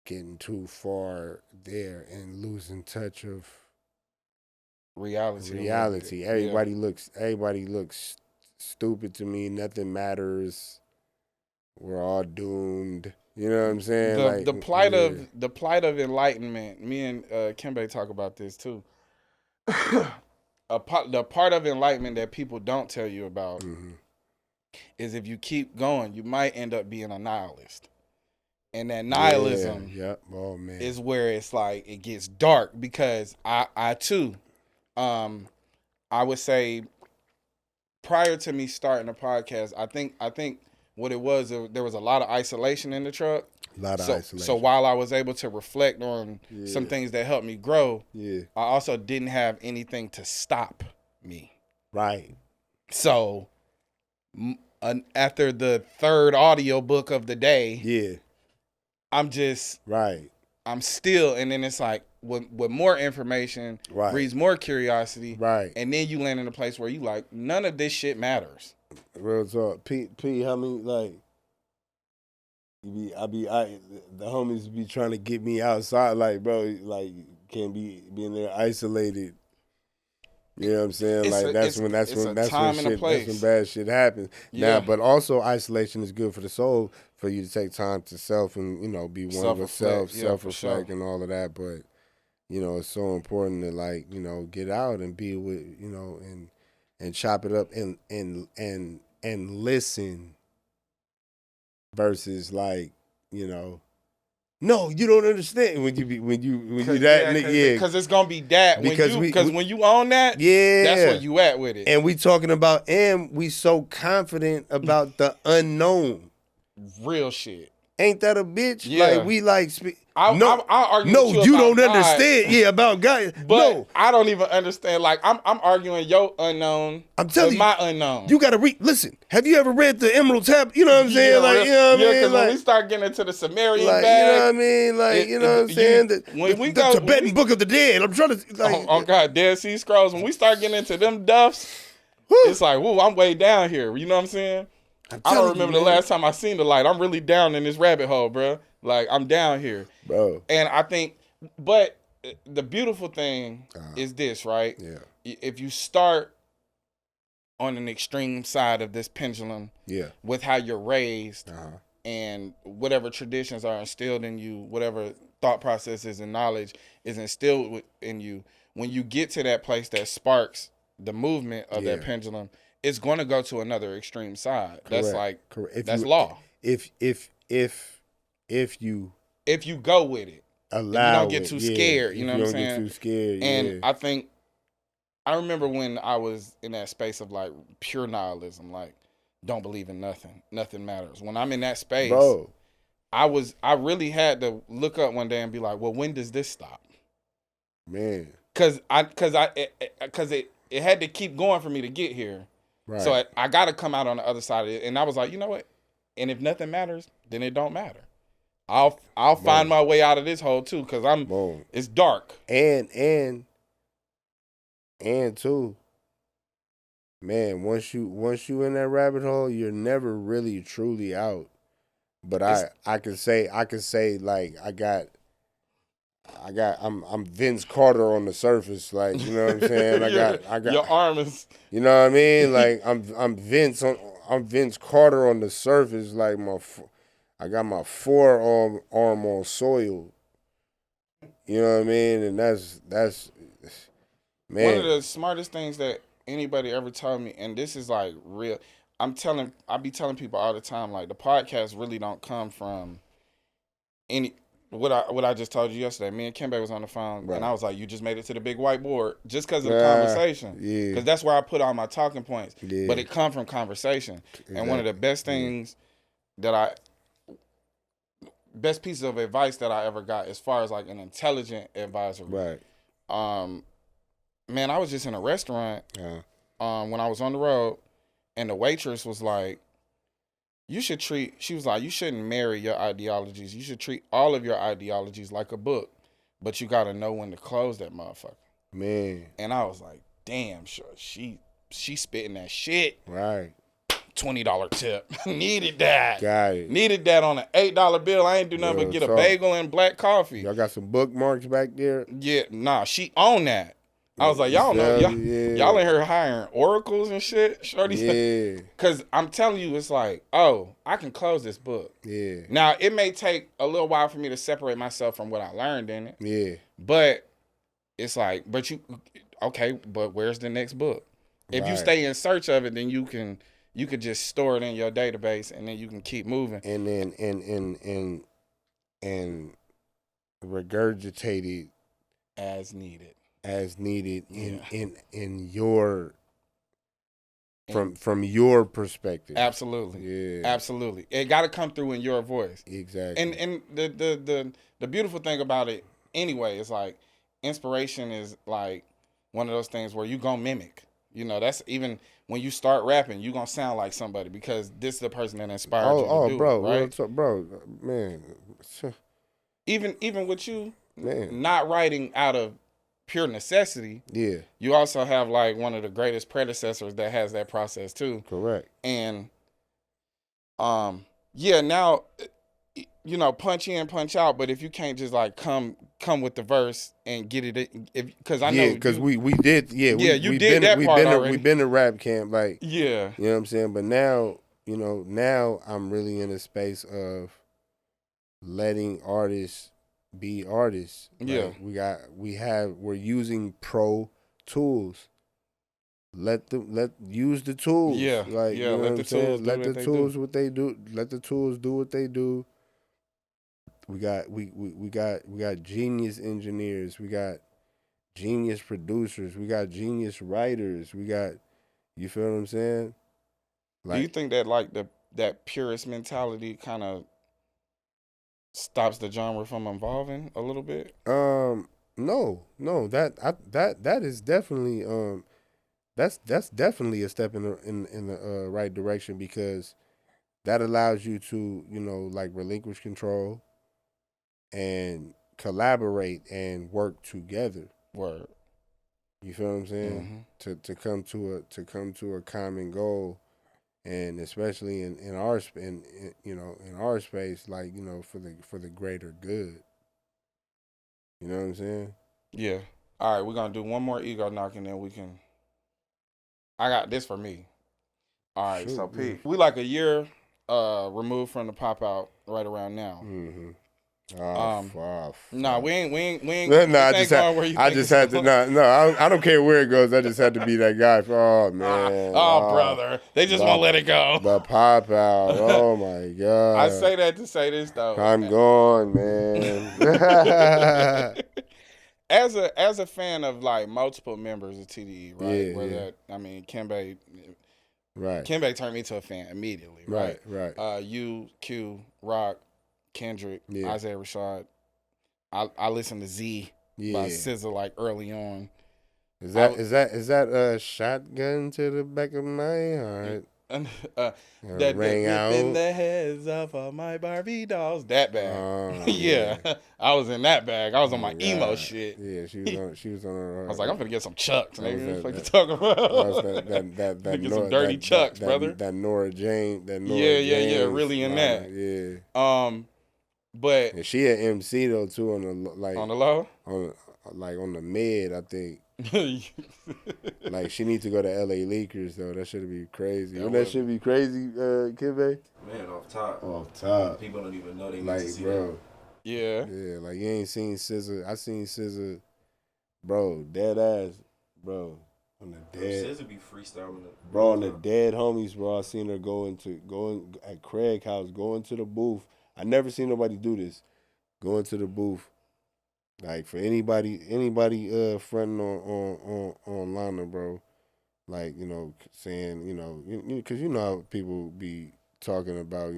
getting too far there and losing touch of reality. Everybody looks stupid to me. Nothing matters. We're all doomed. You know what I'm saying? The plight of enlightenment. Me and Kembe talk about this too. The part of enlightenment that people don't tell you about is if you keep going, you might end up being a nihilist, and that nihilism is where it's like it gets dark. Because I too, I would say, prior to me starting a podcast, I think. What it was, there was a lot of isolation in the truck. So while I was able to reflect on some things that helped me grow, I also didn't have anything to stop me. Right. So after the third audio book of the day, I'm just I'm still, and then it's like, with more information, Right. breeds more curiosity, Right. and then you land in a place where you like none of this shit matters. Real talk. P, how many like? The homies be trying to get me outside, like, bro, like, can't be in there isolated. You know what I'm saying? Like, that's when bad shit happens. Yeah. Now, but also isolation is good for the soul, for you to take time to self and, you know, be one with self, self-reflect and all of that. But, you know, it's so important to, like, you know, get out and be with, you know, and chop it up and listen. Versus, like, you know, no, you don't understand when you that nigga, yeah, because it's gonna be that because when you own that, yeah, that's where you at with it. And we talking about, and we so confident about the unknown, real shit. Ain't that a bitch? Yeah. Like, we like I'll argue no, with you about don't understand. Yeah, about God. But no, I don't even understand. Like, I'm arguing your unknown. I'm telling you, my unknown. You gotta listen. Have you ever read the Emerald Tab? You know what I'm saying? Like, you know what I mean? Because like, when we start getting into the Sumerian like, bag, you know what I mean? Like, you know what I'm saying? The Tibetan Book of the Dead. I'm trying to, like, oh God, Dead Sea Scrolls. When we start getting into them duffs, it's like, whoa, I'm way down here. You know what I'm saying? I don't remember the last time I seen the light. I'm really down in this rabbit hole, bro. Like, I'm down here, bro. And I think, but the beautiful thing is this, right? Yeah. If you start on an extreme side of this pendulum, with how you're raised and whatever traditions are instilled in you, whatever thought processes and knowledge is instilled in you, when you get to that place that sparks the movement of that pendulum, it's going to go to another extreme side. Correct. That's like, that's you, law. If you go with it, allow, you don't get too scared. You know what I'm saying? Get too scared. And I think I remember when I was in that space of like pure nihilism, like don't believe in nothing, nothing matters. When I'm in that space, bro, I really had to look up one day and be like, well, when does this stop? Man, because it had to keep going for me to get here. Right. So I got to come out on the other side of it. And I was like, you know what? And if nothing matters, then it don't matter. I'll find my way out of this hole too, because it's dark. And too, man, once you in that rabbit hole, you're never really truly out. But I can say like I'm Vince Carter on the surface, like, you know what I'm saying? I got your arm is, you know what I mean? Like I'm Vince Carter on the surface, like I got my forearm on soil. You know what I mean? And that's man. One of the smartest things that anybody ever told me, and this is like real. I be telling people all the time, like the podcast really don't come from what I just told you yesterday. Me and Kimbe was on the phone, and I was like, "You just made it to the big whiteboard just because of the conversation." Yeah. Because that's where I put all my talking points. Yeah. But it come from conversation. Exactly. And one of the best things best pieces of advice that I ever got, as far as like an intelligent advisor. Right. Man, I was just in a restaurant when I was on the road, and the waitress was like, you shouldn't marry your ideologies. You should treat all of your ideologies like a book, but you got to know when to close that motherfucker. Man. And I was like, damn, sure, she spitting that shit. Right. $20 tip. Needed that. Got it. Needed that on an $8 bill. I ain't do nothing but get a bagel and black coffee. Y'all got some bookmarks back there? Yeah, nah, she owned that. I was like, y'all know, y'all in here hiring oracles and shit. Shorty, yeah. Because I'm telling you, it's like, oh, I can close this book. Yeah. Now, it may take a little while for me to separate myself from what I learned in it. Yeah. But it's like, but where's the next book? If you stay in search of it, then you could just store it in your database, and then you can keep moving. And then and regurgitate it as needed in your from your perspective. Absolutely. Yeah. Absolutely. It got to come through in your voice. Exactly. And the beautiful thing about it anyway is like inspiration is like one of those things where you gonna mimic. You know, that's even when you start rapping, you gonna sound like somebody because this is the person that inspired you to do bro, it, right? Bro, man. Even with you, Man. not writing out of pure necessity. Yeah. You also have like one of the greatest predecessors that has that process too. Correct. And yeah, now punch in, punch out, but if you can't just like come with the verse and get it, because I know because we did you did that part already. We've been to rap camp, like, yeah, you know what I'm saying. But now, now I'm really in a space of letting artists be artists. Yeah, like, we're using pro tools. Use the tools. Yeah, like, yeah. you know Let what the I'm saying? tools do let what the they tools do. what they do. Let the tools do what they do. We got genius engineers. We got genius producers. We got genius writers. We got, you feel what I'm saying? Do you think that like that purist mentality kind of stops the genre from evolving a little bit? No, that is definitely that's definitely a step in the right direction, because that allows you to, like, relinquish control and collaborate and work together. Word. You feel what I'm saying? Mm-hmm. To come to a common goal, and especially in our space, like, for the greater good. You know what I'm saying? Yeah. All right, we're gonna do one more ego knock and then we can. I got this for me. All right, Shoot, so man. Pete, we like a year removed from the pop out right around now. Mm-hmm. Nah, we ain't. No, I just had to. No, I don't care where it goes. I just had to be that guy. Oh man. Brother, they just won't let it go. The pop out. Oh my god. I say that to say this though. I'm gone, man. As a fan of like multiple members of TDE, right? Yeah, Kembe. Right. Kembe turned me to a fan immediately. Right. You, Q, Rock, Kendrick, Isaiah Rashad. I listened to Z by SZA like early on. Is that a shotgun to the back of my heart? That ring out in the heads of all my Barbie dolls. That bag. Yeah. I was in that bag. I was on my emo shit. Yeah, she was on her. I was like, I'm finna get some Chucks, nigga. What you talking about? That get some dirty Chucks, brother. That Nora Jane. Yeah. Really in that. Yeah. But and she an MC though too, on the low, on the mid, I think. Like, she needs to go to LA Leakers though. That should be crazy. That should be crazy, Kibbe. Man, off top. People don't even know they need to see bro. that. Yeah. Yeah, like, you ain't seen SZA. I seen SZA, bro, dead ass, bro. On the dead. SZA be freestyling. Bro, on the dead homies, bro. I seen her going at Craig house, going to the booth. I never seen nobody do this. Going to the booth. Like, for anybody fronting on Lana, bro. Like, saying, because how people be talking about,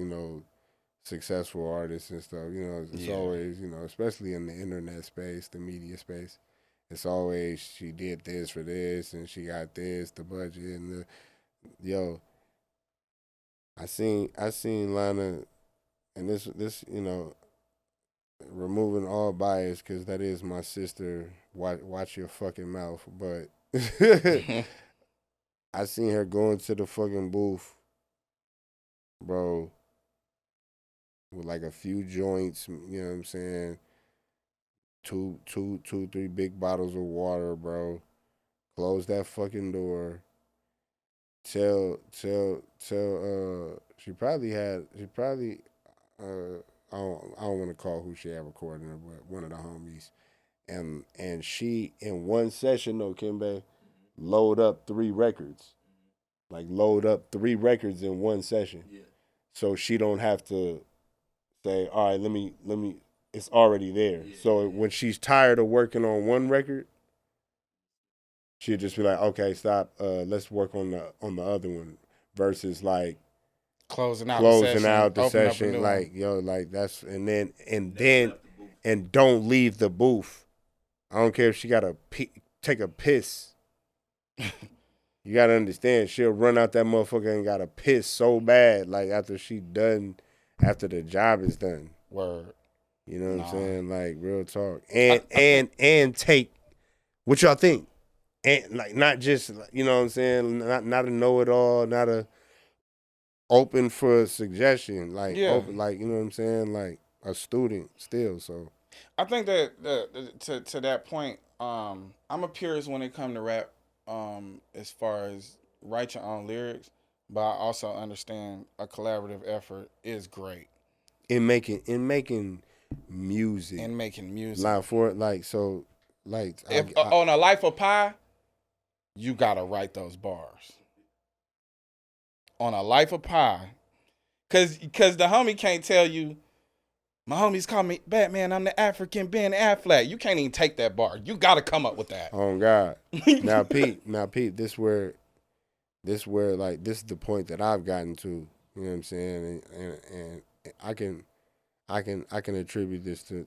successful artists and stuff. It's always, especially in the internet space, the media space. It's always, she did this for this and she got this, the budget and I seen Lana, and this removing all bias, because that is my sister. Watch your fucking mouth. But I seen her going to the fucking booth, bro, with like a few joints. You know what I'm saying? Two, 3 big bottles of water, bro. Close that fucking door. Tell. She probably I don't want to call who she had recording her, but one of the homies. And she, in one session though, Kimbe, load up 3 records. Like, load up 3 records in one session. Yeah. So she don't have to say, all right, let me, it's already there. Yeah. So when she's tired of working on one record, she'll just be like, okay, stop, let's work on the other one. Versus like closing out the session, like, like, that's, and don't leave the booth. I don't care if she gotta take a piss. You gotta understand, she'll run out that motherfucker and gotta piss so bad, like, after the job is done. Word. You know what I'm saying? Like real talk. And take what y'all think. And like not just, you know what I'm saying, not a know-it-all, not a open for a suggestion, like open, like, you know what I'm saying, like a student still. So I think that to that point, I'm a purist when it comes to rap, as far as write your own lyrics, but I also understand a collaborative effort is great in making music. Like for like so like on A Life of Pi, you gotta write those bars. On A Life of Pi. Cause the homie can't tell you, my homies call me Batman, I'm the African Ben Affleck. You can't even take that bar. You gotta come up with that. Oh God. Now Pete, this where like this is the point that I've gotten to. You know what I'm saying? And I can attribute this to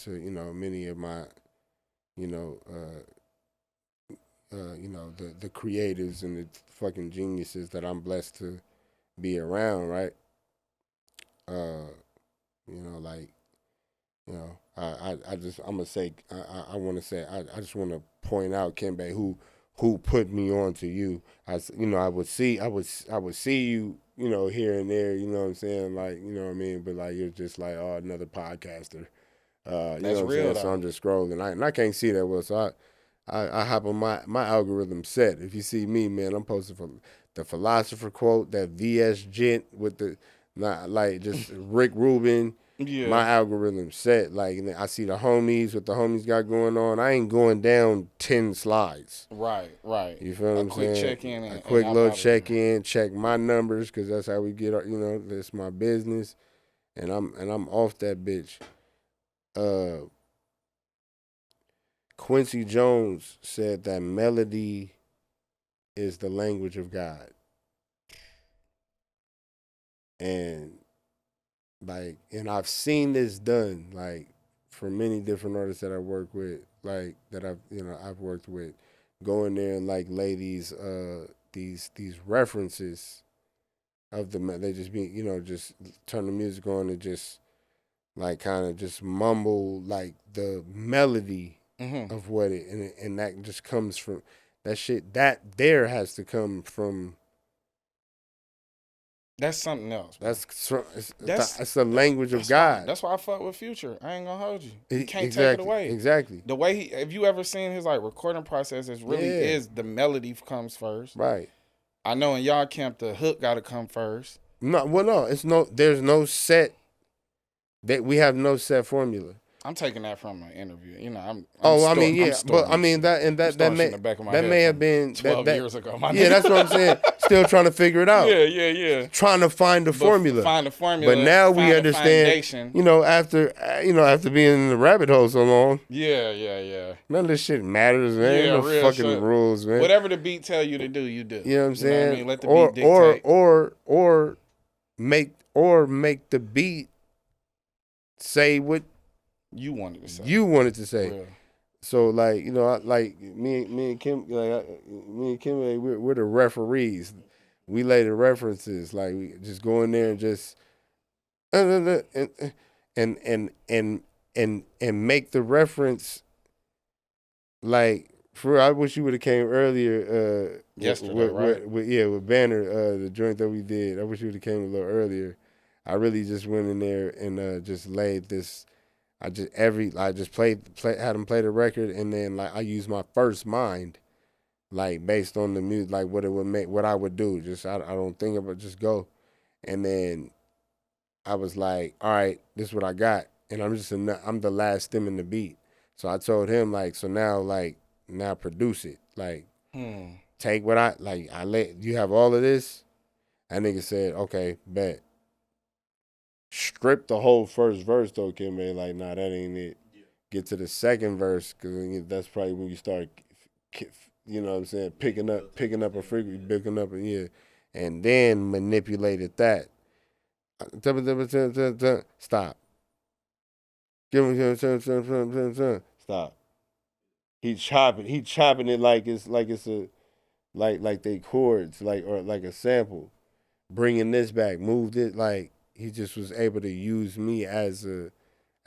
you know, many of my, you know, the creatives and the fucking geniuses that I'm blessed to be around, right? You know, like, you know, I just I'm gonna say I want to say I just want to point out, Kimbe, who put me on to you. You know, I would see you, you know, here and there, you know what I'm saying, like, you know what I mean, but like you're just like, oh, another podcaster. You know what I'm saying? So I'm just scrolling, and I can't see that well, so I hop on my algorithm set. If you see me, man, I'm posting for the philosopher quote, that VS Gent with the, not like just Rick Rubin. Yeah. My algorithm set. Like, I see the homies, what the homies got going on. I ain't going down 10 slides. Right. You feel what I'm saying? Check-in. A quick little check-in, check my numbers, because that's how we get, you know, that's my business. And I'm off that bitch. Quincy Jones said that melody is the language of God. And like, and I've seen this done, like, for many different artists that I work with, like, that I've worked with, go in there and like lay these references of they just be, you know, just turn the music on and just like kind of just mumble like the melody of what it, and that just comes from that shit, that there has to come from. That's something else. That's the language of God. That's why I fuck with Future. I ain't gonna hold you. You can't exactly, take it away. Exactly. The way if you ever seen his like recording process, is really is the melody comes first. Right. I know in y'all camp the hook got to come first. No, there's no set. That we have no set formula. I'm taking that from an interview. You know, I'm but I mean that may have been 12 years ago. That's what I'm saying. Still trying to figure it out. Yeah. Trying to find the formula. But now we understand. You know, after being in the rabbit hole so long. Yeah. None of this shit matters, man. Ain't no fucking shit. Rules, man. Whatever the beat tell you to do, you do. You know what I'm saying? Know what I mean? Let the beat dictate. Or make the beat say what you wanted to say. Yeah. So like, you know, like me and Kim, we're the referees. We lay the references. Like, we just go in there and just and make the reference. Like, I wish you would have came earlier. Yesterday, with Banner, the joint that we did. I wish you would have came a little earlier. I really just went in there and just laid this. I just had them play the record, and then like I used my first mind, like based on the music, like what it would make, what I would do. Just I don't think about, just go, and then I was like, all right, this is what I got, and I'm the last stem in the beat. So I told him like, so now produce it, like take what I let you have all of this. That nigga said, okay, bet. Strip the whole first verse though, Kim, man. Like, nah, that ain't it. Yeah. Get to the second verse, because that's probably when you start, you know what I'm saying, picking up a frequency, picking up, and then manipulated that. Stop. Stop. He chopping it like it's a like they chords, like, or like a sample. Bringing this back, moved it, like. He just was able to use me as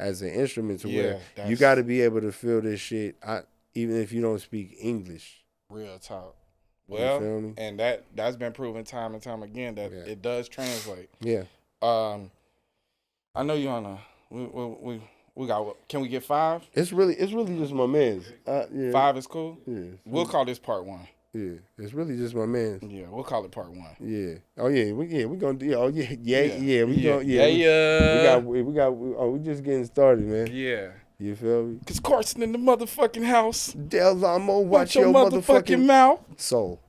as an instrument to Yeah, where you that's- got to be able to feel this shit, even if you don't speak English. Real talk. You Well, feel me? and that's been proven time and time again that Yeah. it does translate. Yeah. I know you on a we got. Can we get 5? It's really just my man's. Yeah. 5 is cool. Yeah. We'll call this part 1. Yeah. It's really just my man's. Yeah, we'll call it part 1. Yeah. Oh yeah. We gonna do. Oh yeah. Yeah. We yeah. gonna. Yeah. Yeah. We got. Oh, we just getting started, man. Yeah. You feel me? Cause Carson in the motherfucking house. Del Amo, Watch your motherfucking mouth. soul.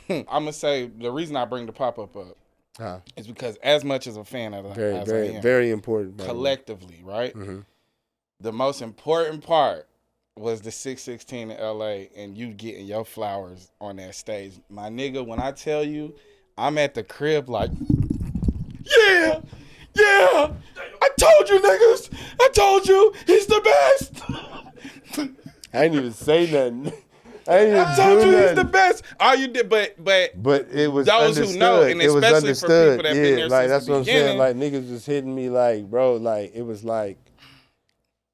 I'm gonna say the reason I bring the pop-up up is because as much as a fan of the Very, very important. collectively, right? Mm-hmm. The most important part was the 616 in LA and you getting your flowers on that stage. My nigga, when I tell you, I'm at the crib like, yeah, I told you niggas, I told you he's the best. I didn't even say nothing. I told you he's the best. All you did, but it was those understood. who know, and it was especially understood. for people that been there like since that's the what I'm saying. beginning. Like niggas was hitting me like, bro, like it was like.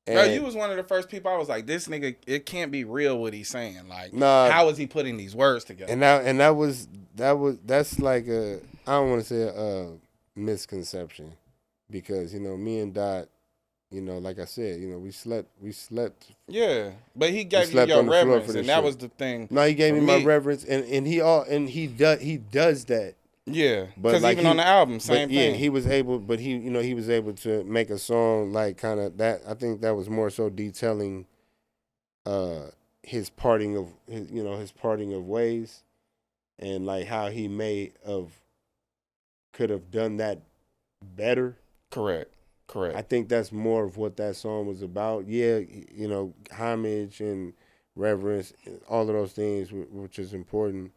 Bro, you was one of the first people I was like, this nigga, it can't be real what he's saying. Like, Nah. how is he putting these words together? That's like I don't want to say a misconception, because me and Dot, like I said, we slept. Yeah, but he gave you slept your on the floor reverence, for this and that shit. was the thing. No, he gave for me my reverence, and he does that. Yeah, But because like even on the album, same but, yeah, thing. he was able, but he was able to make a song like kind of that. I think that was more so detailing his parting of ways, and like how he could have done that better. Correct. I think that's more of what that song was about. Yeah, homage and reverence, all of those things, which is important,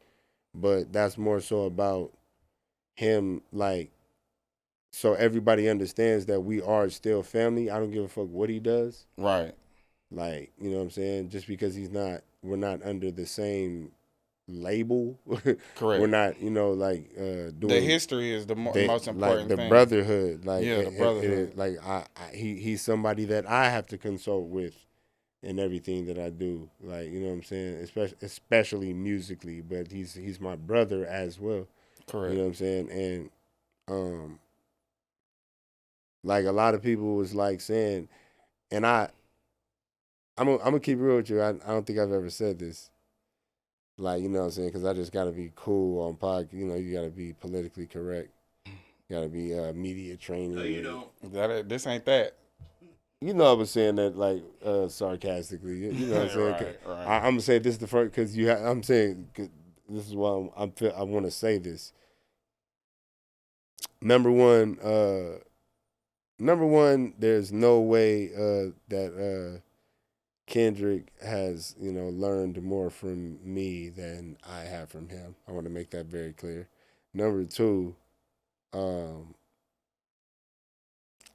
but that's more so about him, like, so everybody understands that we are still family. I don't give a fuck what he does. Right. Like, you know what I'm saying? Just because we're not under the same label. Correct. We're not, doing The history is the most important like the thing. brotherhood. Like, Yeah, the brotherhood. Like he's somebody that I have to consult with in everything that I do. Like, you know what I'm saying? Especially musically, but he's my brother as well. Correct. You know what I'm saying? And like a lot of people was like saying, and I'm gonna keep it real with you. I don't think I've ever said this. Like, you know what I'm saying? Because I just gotta be cool on podcast. You gotta be politically correct. You gotta be media training. No, you don't. This ain't that. I was saying that like sarcastically. You know what I'm saying? Right. I'm gonna say this is the first because I'm saying. This is why I want to say this. Number one, there's no way that Kendrick has, learned more from me than I have from him. I want to make that very clear. Number two,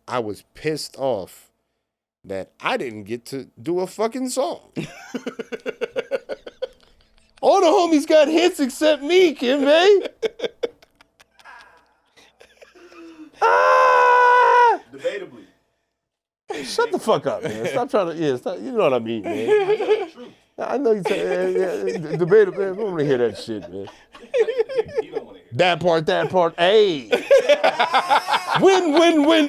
I was pissed off that I didn't get to do a fucking song. All the homies got hits except me, Kimbe. Debatably. Shut the fuck up, man. Stop trying to, stop, you know what I mean, man. I know you say, debatable, man. I want to hear that shit, man. You don't want to hear That part, hey. Win.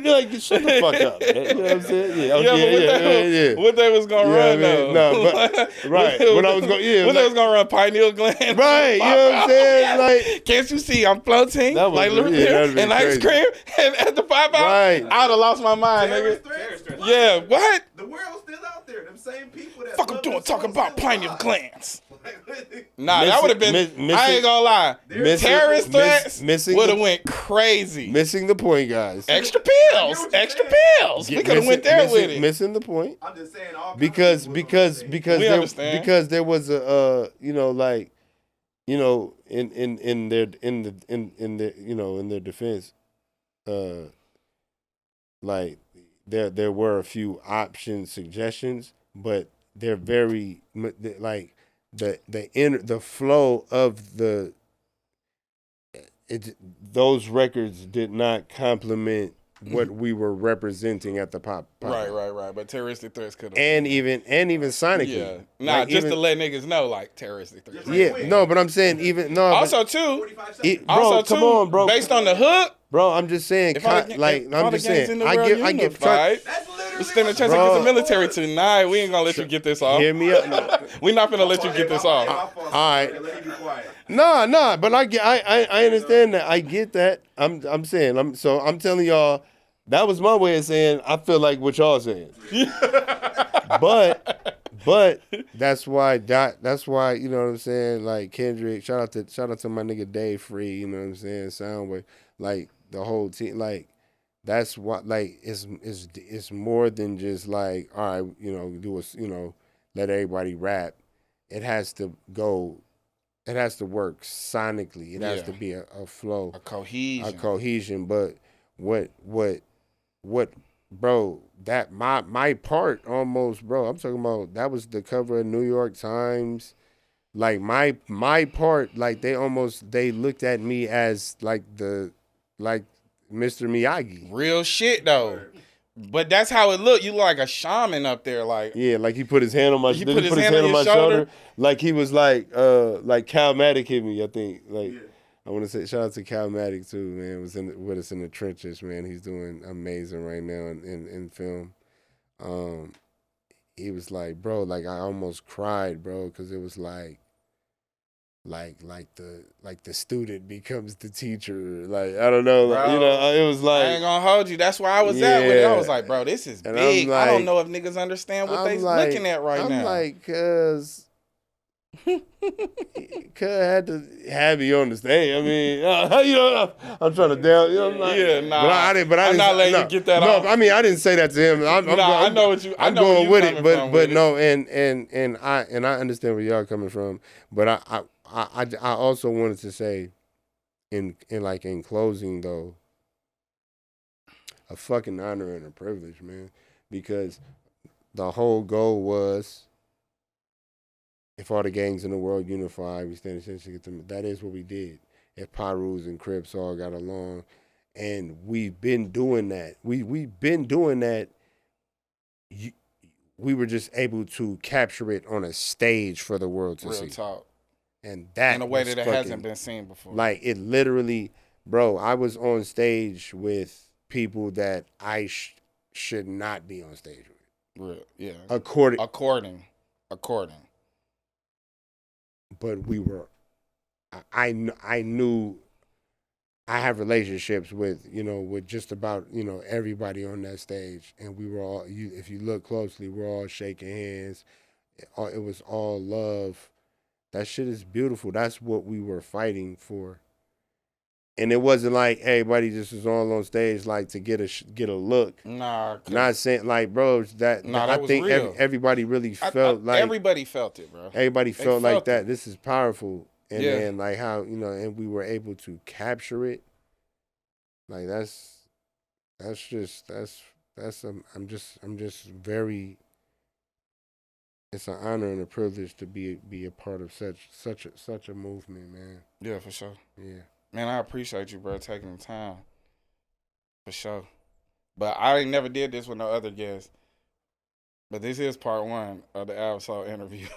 Like, shut the fuck up, man. You know what I'm saying? Yeah. What they was gonna run though? No, but, right. What I was going, they was gonna run pineal gland. Right, you know what I'm saying? Like, can't you see I'm floating That like would've been and ice crazy. cream and at the pop out? Right. I'd have lost my mind, nigga. Yeah, what? The world's still out there. Them same people that Fuck I'm love doing this talking song about still pineal alive. glands. Like, Nah, that would have been. I ain't gonna lie. Terrorist threats would have went crazy. Missing the point, guys. Extra pills. We could have went there with it. Missing the point. I'm just saying all Because kinds of people was on the same. We understand. because there was a in their defense, like there were a few suggestions, but they're very like the flow of those records did not complement what we were representing at the pop. Right. But terroristic threats could have. And even sonically. Yeah. Nah, like, just to let niggas know, like, terroristic threats. Yeah, no, but I'm saying even no. Also, too. Bro, come on, bro. Based on the hook. Bro, I'm just saying. I'm just saying. I get. We stand a chance against the military tonight. We ain't gonna let you get this off. Hear me up. We not gonna let you get this off. All right. Nah, but I understand that. I get that. I'm saying. I'm telling y'all. That was my way of saying I feel like what y'all saying. But that's why you know what I'm saying. Like Kendrick, shout out to my nigga Dave Free. You know what I'm saying. Soundwave, like the whole team. Like that's what like it's more than just like all right, you know, let everybody rap. It has to go. It has to work sonically. It has to be a flow, a cohesion. But what, bro? That my part almost, bro. I'm talking about that was the cover of New York Times. Like my part, like they looked at me as like Mr. Miyagi. Real shit though. But that's how it looked. You look like a shaman up there, like yeah, like he put his hand on my shoulder, like he was like Cal Matic hit me. I think like. Yeah. I want to say shout out to Cal Matic too, man. Was with us in the trenches, man. He's doing amazing right now in film. He was like, bro, like I almost cried, bro, because it was like the student becomes the teacher. Like I don't know, bro, you know, it was like I ain't gonna hold you. That's where I was at with it. I was like, bro, this is big. Like, I don't know if niggas understand what they looking at right now. I'm like, cuz had to have me on the stage. I mean, you know, I'm trying to down. You know, I'm like, yeah, nah. But I'm not letting you get that off. I mean, I didn't say that to him. I know what you. I'm going with it, but no, and I understand where y'all coming from. But I also wanted to say, in closing though, a fucking honor and a privilege, man, because the whole goal was. If all the gangs in the world unify, we stand a chance to get them. That is what we did. If Pirus and Crips all got along, and we've been doing that. We've been doing that. We were just able to capture it on a stage for the world to see. Real talk. And that in a way that it hasn't been seen before. Like it literally, bro. I was on stage with people that I should not be on stage with. Real, yeah. According. But we were, I knew I have relationships with, with just about, everybody on that stage. And we were all, if you look closely, we're all shaking hands. It was all love. That shit is beautiful. That's what we were fighting for. And it wasn't like everybody just was all on stage like to get a look. Nah, not saying like, bro, that I think everybody really felt like everybody felt it, bro. Everybody felt like that. This is powerful, and then like how and we were able to capture it. Like I'm just very. It's an honor and a privilege to be a part of such a movement, man. Yeah, for sure. Yeah. Man, I appreciate you, bro, taking the time. For sure. But I never did this with no other guests. But this is part 1 of the Absol interview.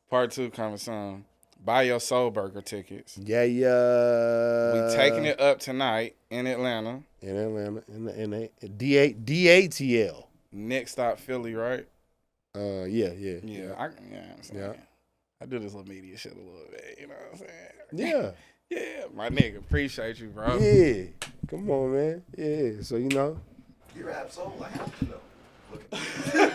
Part 2 coming soon. Buy your Soul Burger tickets. Yeah. We taking it up tonight in Atlanta. In DATL. Next stop Philly, right? Yeah. I'm saying. I do this little media shit a little bit, you know what I'm saying? Yeah. Yeah, my nigga, appreciate you, bro. Yeah, come on, man. Yeah, so You're Absol, I have to know. Look at